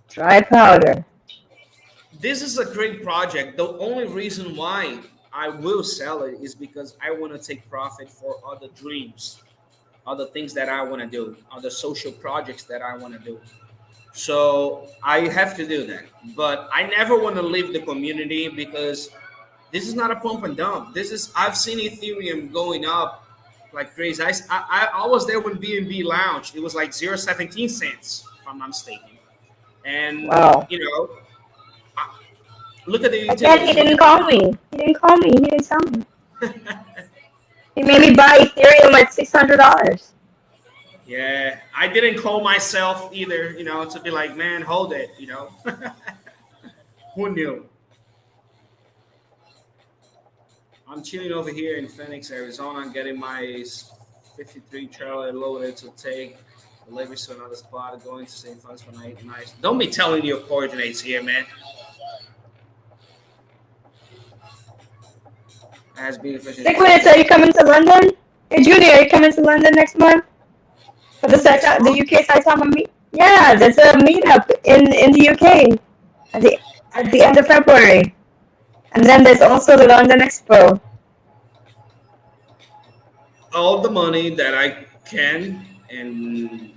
Dry powder.
This is a great project. The only reason why I will sell it is because I want to take profit for other dreams, other things that I want to do, other social projects that I want to do. So I have to do that. But I never want to leave the community because this is not a pump and dump. This is I've seen Ethereum going up like crazy. I was there when BNB launched. It was like 0.17 if I'm not mistaken. And
Wow.
look at the
Again, he
utilities. Look
didn't
at
call me. He didn't call me. He didn't tell me. He made me buy Ethereum at $600.
yeah, I didn't call myself either. To be like, man, hold it. Who knew? I'm chilling over here in Phoenix, Arizona. I'm getting my 53 trailer loaded to take deliveries to another spot, going to St. Funds for night. Nice. Don't be telling your coordinates here, man. Has been efficient.
6 minutes, are you coming to London? Hey, Junior, are you coming to London next month for the
Next
the
month?
UK Saitama meet? Yeah, there's a meetup in the UK at the end of February. And then there's also the London Expo.
All the money that I can and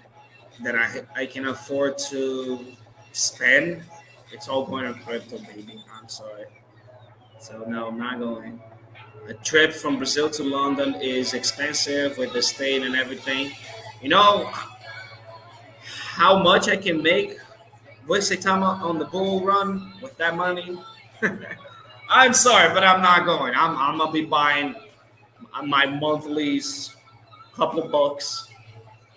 that I can afford to spend, it's all going to crypto, baby. I'm sorry. So no, I'm not going. A trip from Brazil to London is expensive with the state and everything. You know how much I can make with Saitama on the bull run with that money? I'm sorry, but I'm not going. I'm gonna be buying my monthlies, couple of bucks.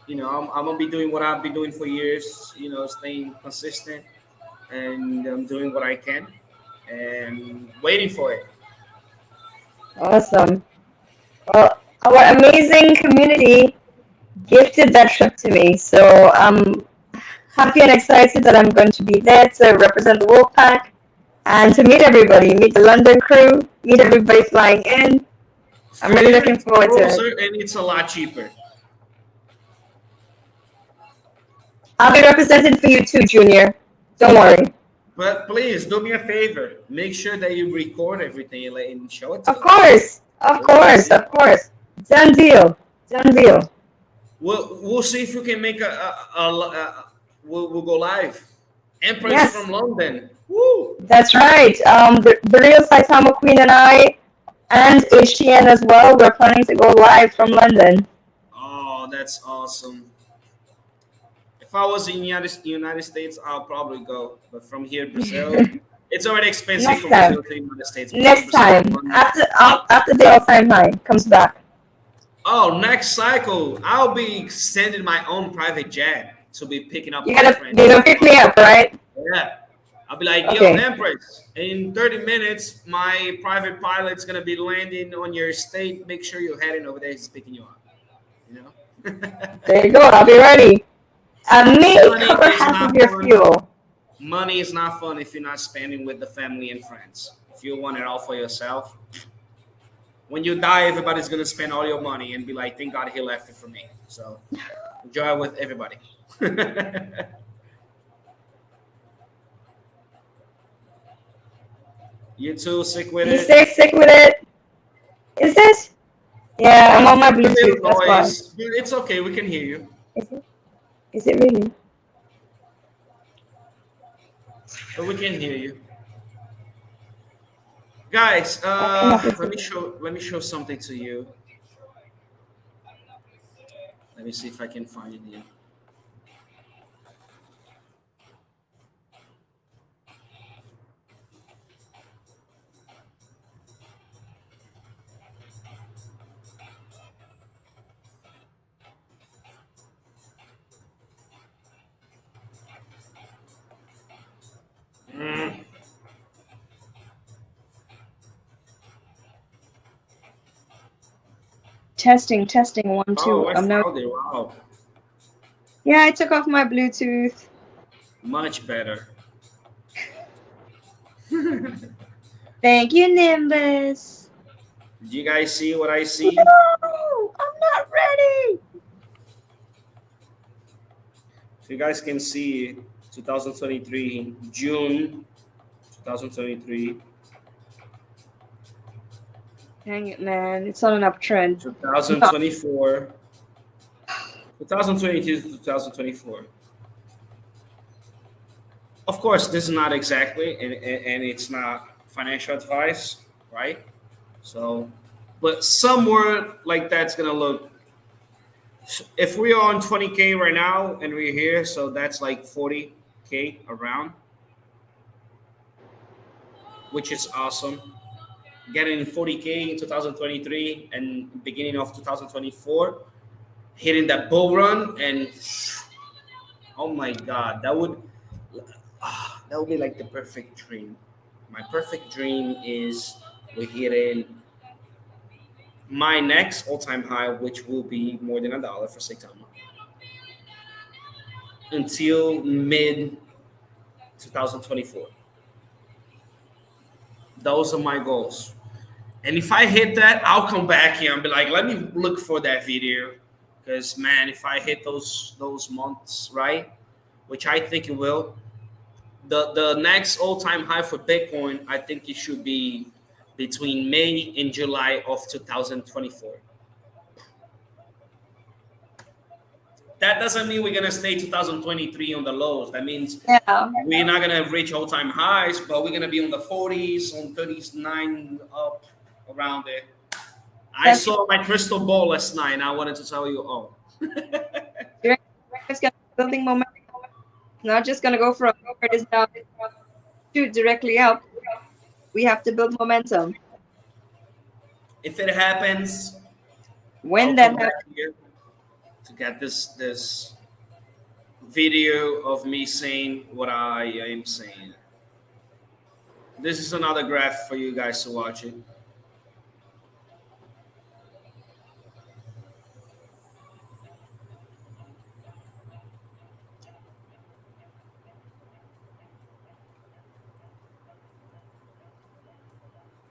I'm gonna be doing what I've been doing for years. Staying consistent and doing what I can and waiting for it.
Awesome. Well, our amazing community gifted that trip to me. So I'm happy and excited that I'm going to be there to represent the Wolfpack and to meet everybody, meet the London crew, meet everybody flying in. I'm really
Fair,
looking
it's
forward to it.
closer and it's a lot cheaper.
I'll be representing for you too, Junior. Don't worry.
But please do me a favor. Make sure that you record everything and show it
Of
to us.
course, of
We want to
course,
see.
of course. Done deal. Done deal.
We'll see if we can make we'll go live. Empress from
Yes,
London. Woo!
that's right. The real Saitama Queen and I, and HTN as well, we're planning to go live from London
Oh, that's awesome. If I was in United States, I'll probably go. But from here, Brazil, it's already expensive
next
from
time.
Brazil to the United States. But from
Next
Brazil to
time,
London.
after the all-time high comes back.
Oh, next cycle, I'll be sending my own private jet to be picking up
You
my
gotta,
friends.
you gonna pick me up, right?
Yeah. I'll be like, yo,
Okay.
Empress, in 30 minutes, my private pilot's going to be landing on your state. Make sure you're heading over there. He's picking you up. You know?
There you go. I'll be ready. I may
Money
cover
is
half of
not
your
fun.
fuel.
Money is not fun if you're not spending with the family and friends. If you want it all for yourself, when you die, everybody's going to spend all your money and be like, thank God he left it for me. So enjoy it with everybody. You too, sick with
Be
it.
safe, stick with it. Is it? Yeah, I'm on my
A little
Bluetooth. That's why.
noise. It's okay. We can hear you.
Is it? Is it really?
But we can hear you. Guys,
I may have to
let
take
me
it.
show something to you. Let me see if I can find it here. Mm.
Testing, testing, one,
Oh,
two.
I
I'm now.
found it. Wow,
Yeah, I took off my Bluetooth.
much better. Did
Thank you, Nimbus.
you guys see what I see?
No, I'm not ready.
If you guys can see, 2023 June 2023,
Dang it, man. It's on an uptrend. No.
2024, 2022 to 2024. Of course, this is not exactly, and it's not financial advice, right? So, but somewhere like that's gonna look. If we are on 20K right now and we're here, so that's like 40K around, which is awesome. Getting 40K in 2023 and beginning of 2024, hitting that bull run, and oh my God, that would be like the perfect dream. My perfect dream is we're hitting my next all-time high, which will be more than $1 for Saitama, until mid 2024. Those are my goals. And if I hit that, I'll come back here and be like, let me look for that video. Because man, if I hit those months right, which I think it will. The next all-time high for Bitcoin, I think it should be between May and July of 2024. That doesn't mean we're gonna stay 2023 on the lows. That means
Yeah,
we're not gonna reach all-time highs, but we're gonna be on the 40s, on 39 up around there. I
that's
saw my crystal ball last night, and I wanted to tell you all.
it's gonna be building momentum. Not just gonna go from where it is now, shoot directly up. We have to build momentum.
If it happens,
When
I'll
that
come
happens,
back here to get this video of me saying what I am saying. This is another graph for you guys to watch it.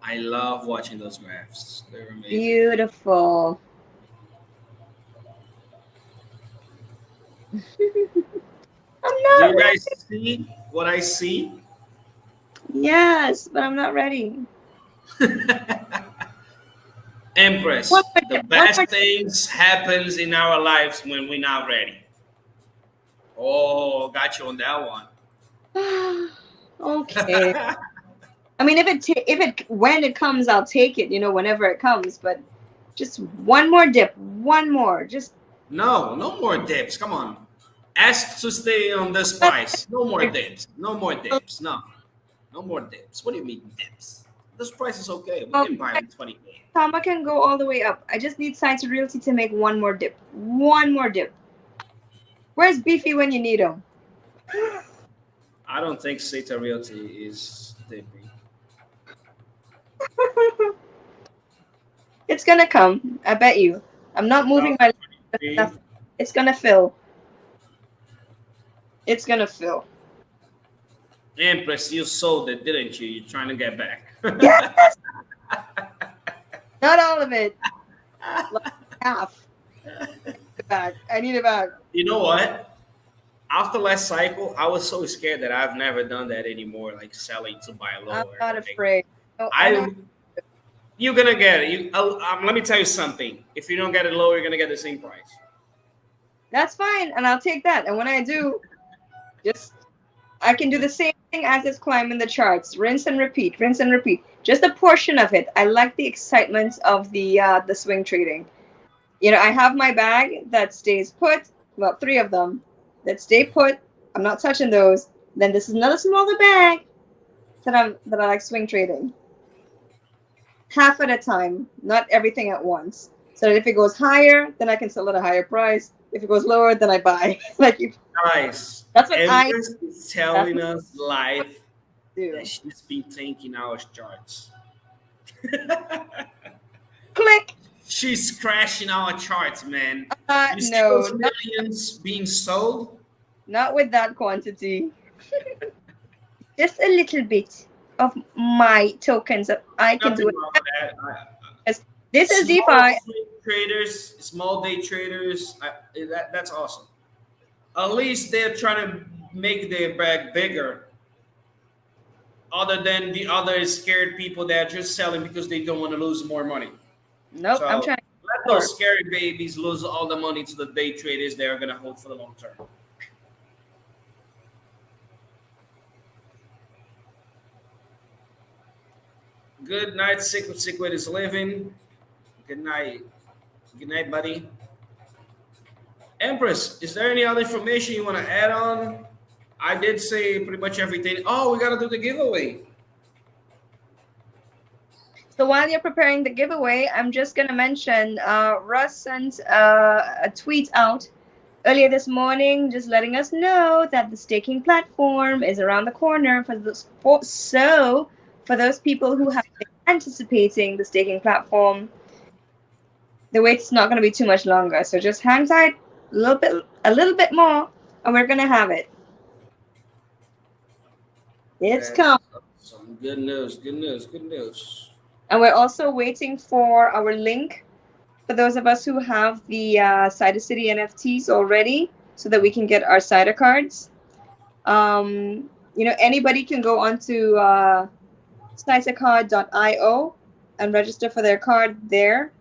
I love watching those graphs. They're amazing.
beautiful. I'm
Do
not
you
ready.
guys see what I see?
Yes, but I'm not ready.
Empress,
One more
the
dip. One
best
more
things happens in our lives when we're not ready. Oh, got you on that one.
dip. Okay. I mean, when it comes, I'll take it. Whenever it comes. But just one more dip. One more. Just
No more dips. Come on. Ask to stay on this price. No more dips. No more dips. No more dips. What do you mean dips? This price is okay. We can buy on 20K.
Tama can go all the way up. I just need Saitama Realty to make one more dip. One more dip. Where's Beefy when you need him?
I don't think Saitama Realty is dipping.
It's gonna come. I bet you. I'm not moving my. It's gonna fill. It's gonna fill.
Empress, you sold it, didn't you? You're trying to get back.
Yes. Not all of it. Like half. Back. I need it back.
You know what? After last cycle, I was so scared that I've never done that anymore, like selling to buy lower.
I'm not afraid. No,
You're gonna get it. Let me tell you something. If you don't get it lower, you're gonna get the same price.
That's fine, and I'll take that. And when I do, I can do the same thing as it's climbing the charts. Rinse and repeat. Rinse and repeat. Just a portion of it. I like the excitement of the swing trading. I have my bag that stays put. Well, 3 of them that stay put. I'm not touching those. Then this is another smaller bag that I like swing trading. Half at a time, not everything at once. So that if it goes higher, then I can sell at a higher price. If it goes lower, then I buy.
Nice.
That's what
Empress is telling us live
do.
that she's been taking our charts.
Click.
She's crashing our charts, man. You see
No,
those millions being sold?
not with that quantity. Just a little bit of my tokens that I can
Nothing
do it.
wrong with that.
This is
Small
DeFi.
swing traders, small day traders. That's awesome. At least they're trying to make their bag bigger. Other than the other scared people that are just selling because they don't want to lose more money.
Nope,
So
I'm trying.
let those scary babies lose all the money to the day traders they are going to hold for the long term. Good night, Siquid is living. Good night. Good night, buddy. Empress, is there any other information you want to add on? I did say pretty much everything. Oh, we got to do the giveaway.
So while you're preparing the giveaway, I'm just going to mention Russ sent a tweet out earlier this morning, just letting us know that the staking platform is around the corner. For those people who have been anticipating the staking platform, the wait's not going to be too much longer. So just hang tight a little bit more, and we're going to have it. It's coming.
Some good news, good news, good news.
And we're also waiting for our link for those of us who have the Cider City NFTs already so that we can get our Cider cards. Anybody can go onto sitacard.io and register for their card there.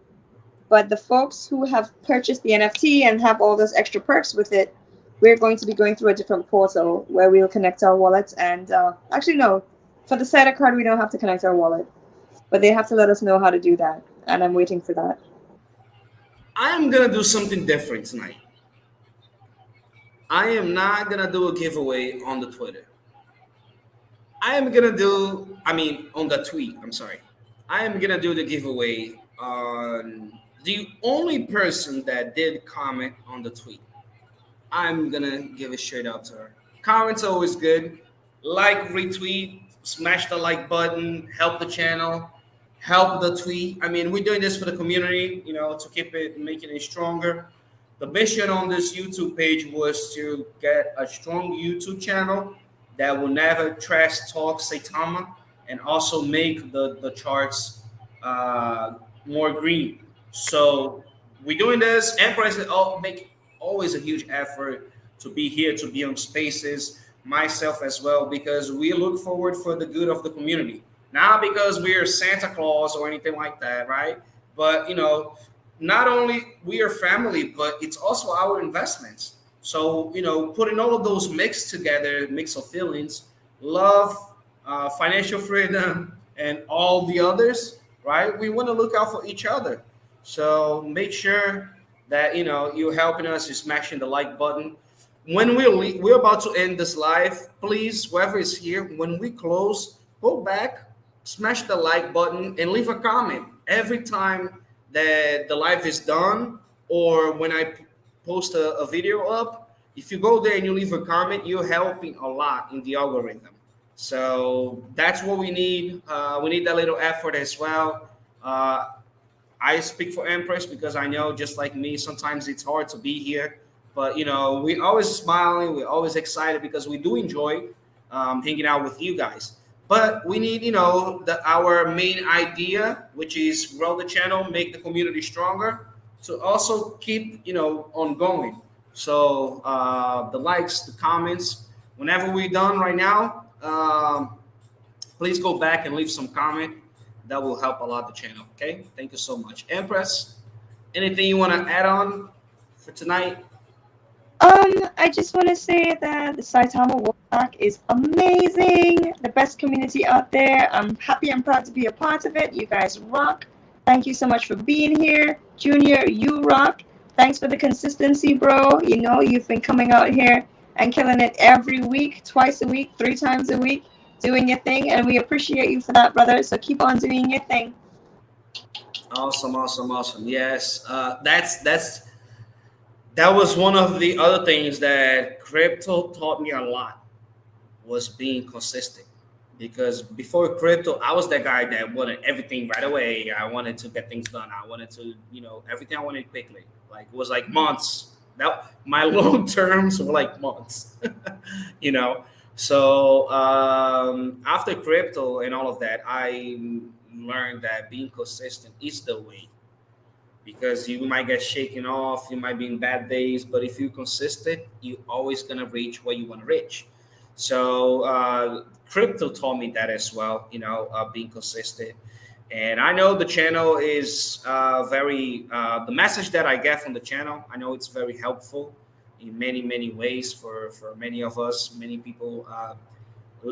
But the folks who have purchased the NFT and have all those extra perks with it, we're going to be going through a different portal where we'll connect our wallets. And actually, no, for the Sita card, we don't have to connect our wallet, but they have to let us know how to do that. And I'm waiting for that.
I am gonna do something different tonight. I am not gonna do a giveaway on the Twitter. I am gonna do, I mean, on the tweet. I'm sorry. I am gonna do the giveaway on the only person that did comment on the tweet. I'm gonna give a shout out to her. Comments are always good. Like, retweet, smash the like button, help the channel, help the tweet. I mean, we're doing this for the community, to keep it, making it stronger. The mission on this YouTube page was to get a strong YouTube channel that will never trash talk Saitama and also make the charts uh, more green. So we're doing this. Empress make always a huge effort to be here, to be on spaces, myself as well, because we look forward for the good of the community. Not because we are Santa Claus or anything like that, right? But not only we are family, but it's also our investments. So putting all of those mix together, mix of feelings, love, financial freedom, and all the others, right? We want to look out for each other. So make sure that you're helping us. You're smashing the like button. When we're about to end this live, please, whoever is here, when we close, go back, smash the like button, and leave a comment every time that the live is done, or when I post a video up. If you go there and you leave a comment, you're helping a lot in the algorithm. So that's what we need. We need that little effort as well. I speak for Empress because I know, just like me, sometimes it's hard to be here. But we're always smiling, we're always excited because we do enjoy hanging out with you guys. But we need, our main idea, which is grow the channel, make the community stronger, to also keep, ongoing. So the likes, the comments, whenever we're done right now, please go back and leave some comment. That will help a lot the channel. Okay, thank you so much, Empress. Anything you want to add on for tonight?
I just want to say that the Saitama Wolfpack is amazing, the best community out there. I'm happy and proud to be a part of it. You guys rock. Thank you so much for being here. Junior, you rock. Thanks for the consistency, bro. You've been coming out here and killing it every week, twice a week, 3 times a week, doing your thing, and we appreciate you for that, brother. So keep on doing your thing.
Awesome, awesome, awesome. Yes, that was one of the other things that crypto taught me a lot, was being consistent. Because before crypto, I was that guy that wanted everything right away. I wanted to get things done. I wanted to, everything I wanted quickly. Like, it was like months. That my long terms were like months. you know. So after crypto and all of that, I learned that being consistent is the way, because you might get shaken off, you might be in bad days, but if you're consistent, you're always gonna reach what you want to reach. So crypto taught me that as well, being consistent. And I know the channel is the message that I get from the channel, I know it's very helpful in many, many ways for many of us. Many people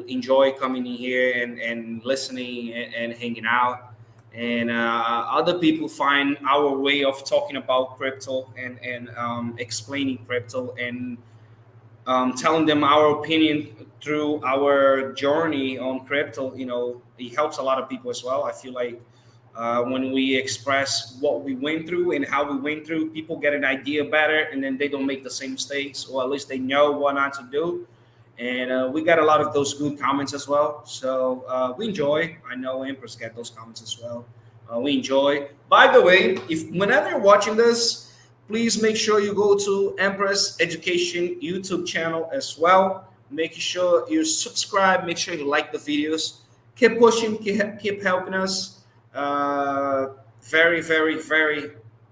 enjoy coming in here and listening and hanging out, and other people find our way of talking about crypto and explaining crypto and telling them our opinion through our journey on crypto. It helps a lot of people as well. I feel like when we express what we went through and how we went through, people get an idea better, and then they don't make the same mistakes, or at least they know what not to do. And we got a lot of those good comments as well. So we enjoy. I know Empress get those comments as well. We enjoy. By the way, if whenever you're watching this, please make sure you go to Empress Education YouTube channel as well. Make sure you subscribe. Make sure you like the videos. Keep pushing. Keep helping us. Very, very, very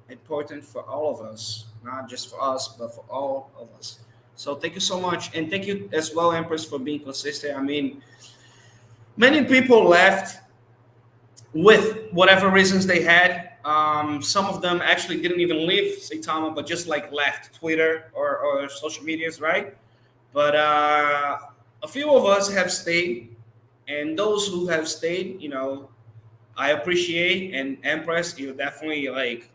important for all of us. Not just for us, but for all of us. So thank you so much, and thank you as well, Empress, for being consistent. I mean, many people left with whatever reasons they had. Some of them actually didn't even leave Saitama, but just like left Twitter or social medias, right? But a few of us have stayed, and those who have stayed, I appreciate. And Empress, you're definitely like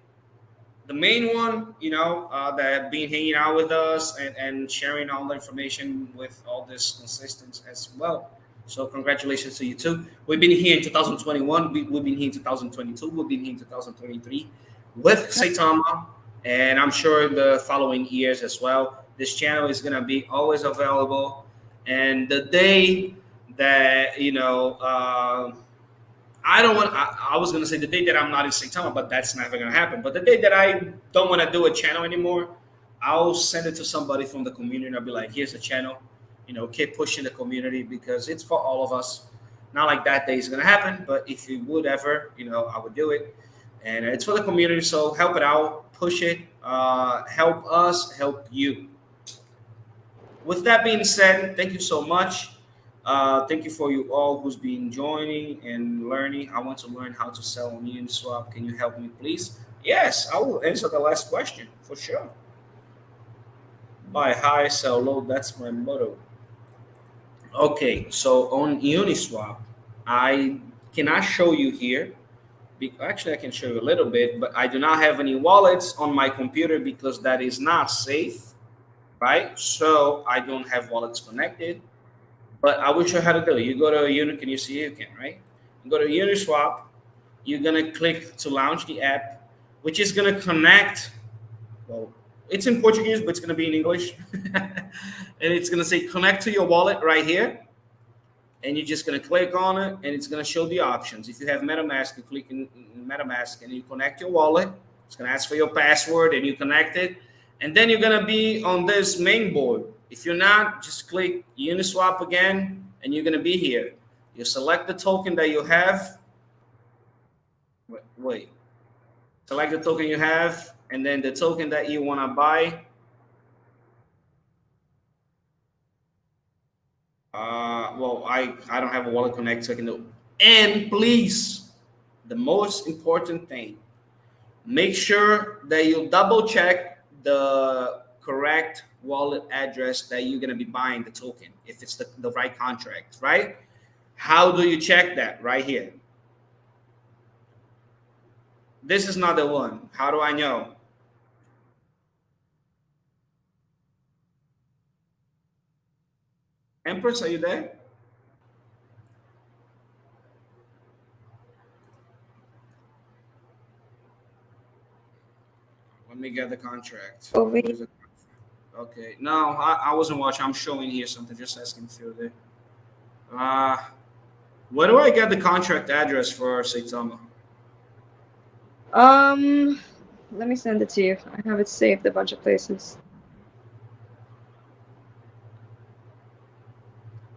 the main one, that have been hanging out with us and sharing all the information with all this consistency as well. So congratulations to you too. We've been here in 2021. We've been here in 2022. We've been here in 2023 with Saitama, and I'm sure the following years as well. This channel is gonna be always available. And the day that I don't want. I was gonna say the day that I'm not in Saitama, but that's never gonna happen. But the day that I don't want to do a channel anymore, I'll send it to somebody from the community. I'll be like, "Here's a channel. Keep pushing the community because it's for all of us." Not like that day is gonna happen, but if you would ever, I would do it, and it's for the community. So help it out, push it, help us, help you. With that being said, thank you so much. Thank you for you all who's been joining and learning. I want to learn how to sell on Uniswap. Can you help me, please? Yes, I will answer the last question for sure. Buy high, sell low. That's my motto. Okay, so on Uniswap, I cannot show you here. Actually, I can show you a little bit, but I do not have any wallets on my computer because that is not safe, right? So I don't have wallets connected. But I will show you how to do it. You go to Uni, can you see it? You can, right? You go to Uniswap. You're gonna click to launch the app, which is gonna connect. Well, it's in Portuguese, but it's gonna be in English, and it's gonna say connect to your wallet right here. And you're just gonna click on it, and it's gonna show the options. If you have MetaMask, you click in MetaMask, and you connect your wallet. It's gonna ask for your password, and you connect it, and then you're gonna be on this main board. If you're not, just click Uniswap again, and you're gonna be here. You select the token that you have. Wait. Select the token you have, and then the token that you wanna buy. Well, I don't have a wallet connect, so I can do. And please, the most important thing, make sure that you double check the correct wallet address that you're going to be buying the token, if it's the right contract, right? How do you check that? Right here. This is not the one. How do I know? Empress, are you there? Let me get the contract.
Over.
What is it? Okay. No, I wasn't watching. I'm showing here something. Just asking if you're there. Where do I get the contract address for Saitama?
Let me send it to you. I have it saved a bunch of places.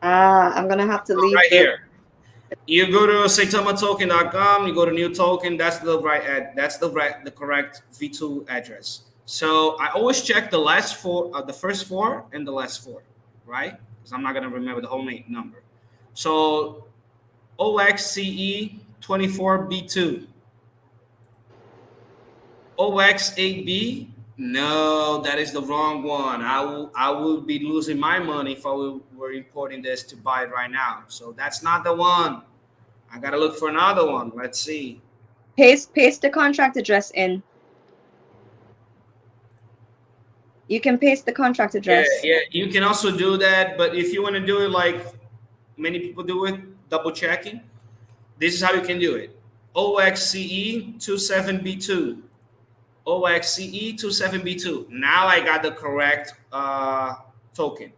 I'm gonna have to leave.
Right here. You go to SaitamaToken.com. You go to new token. That's the right the correct V2 address. So I always check the last four, the first four, and the last four, right? Because I'm not gonna remember the whole number. So OXCE24B2. OX8B. No, that is the wrong one. I will be losing my money if I were importing this to buy it right now. So that's not the one. I gotta look for another one. Let's see.
Paste the contract address in. You can paste the contract address.
Yeah, you can also do that. But if you want to do it like many people do it, double checking, this is how you can do it. OXCE27B2. OXCE27B2. Now I got the correct token.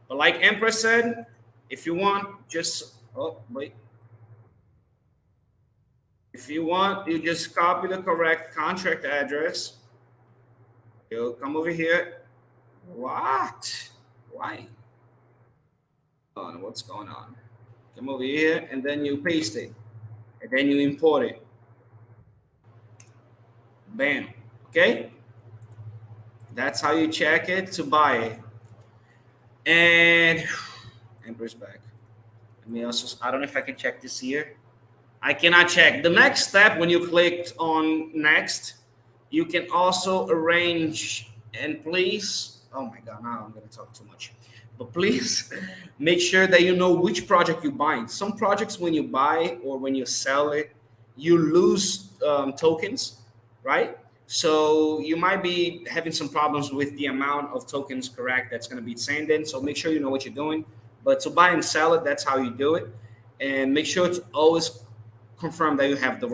But like Empress said, if you want, just if you want, you just copy the correct contract address. You'll come over here. What? Why? What's going on? Come over here, and then you paste it, and then you import it. Bam. Okay. That's how you check it to buy it. And Emperor's back. Let me also, I don't know if I can check this here. I cannot check. The next step, when you clicked on next, you can also arrange, and please, oh my God, now I'm going to talk too much. But please make sure that you know which project you're buying. Some projects, when you buy or when you sell it, you lose tokens, right? So you might be having some problems with the amount of tokens correct that's going to be sent in. So make sure you know what you're doing. But to buy and sell it, that's how you do it. And make sure to always confirm that you have the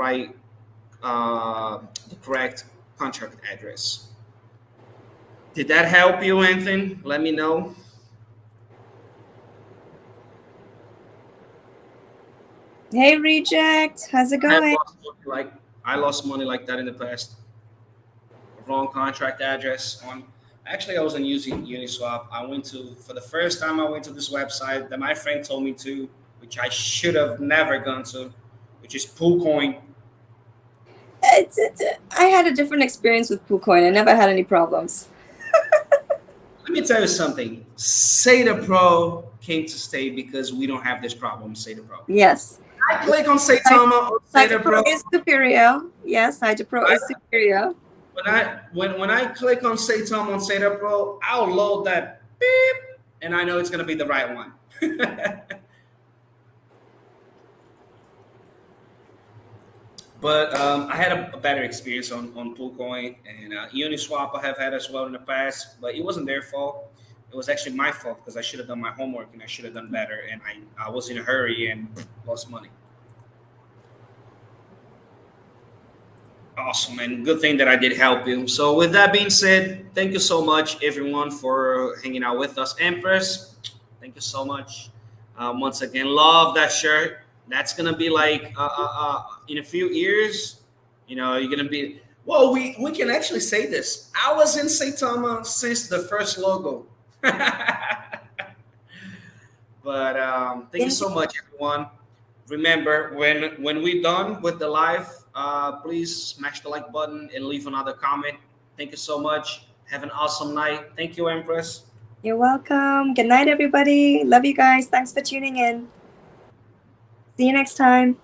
correct contract address. Did that help you, Anthony? Let me know.
Hey, Reject. How's it going?
I lost money like that in the past. Wrong contract address on. Actually, I wasn't using Uniswap. I went to, for the first time, I went to this website that my friend told me to, which I should have never gone to, which is PoolCoin.
I had a different experience with PoolCoin. I never had any problems.
Let me tell you something. Saitama Pro came to stay because we don't have this problem, Saitama Pro.
Yes.
I click on Saitama or Saitama Pro.
is superior. Yes, Saitama Pro is superior.
When I click on Saitama on Saitama Pro, I'll load that beep, and I know it's gonna be the right one. But I had a better experience on PoolCoin, and Uniswap I have had as well in the past, but it wasn't their fault. It was actually my fault because I should have done my homework and I should have done better, and I was in a hurry and lost money. Awesome, and good thing that I did help you. So with that being said, thank you so much, everyone, for hanging out with us. Empress, thank you so much. Once again, love that shirt. That's gonna be like in a few years, you know, you're gonna be. Well, we can actually say this. I was in Saitama since the first logo. But thank you so much, everyone. Remember, when we're done with the live, please smash the like button and leave another comment. Thank you so much. Have an awesome night. Thank you, Empress.
You're welcome. Good night, everybody. Love you guys. Thanks for tuning in. See you next time.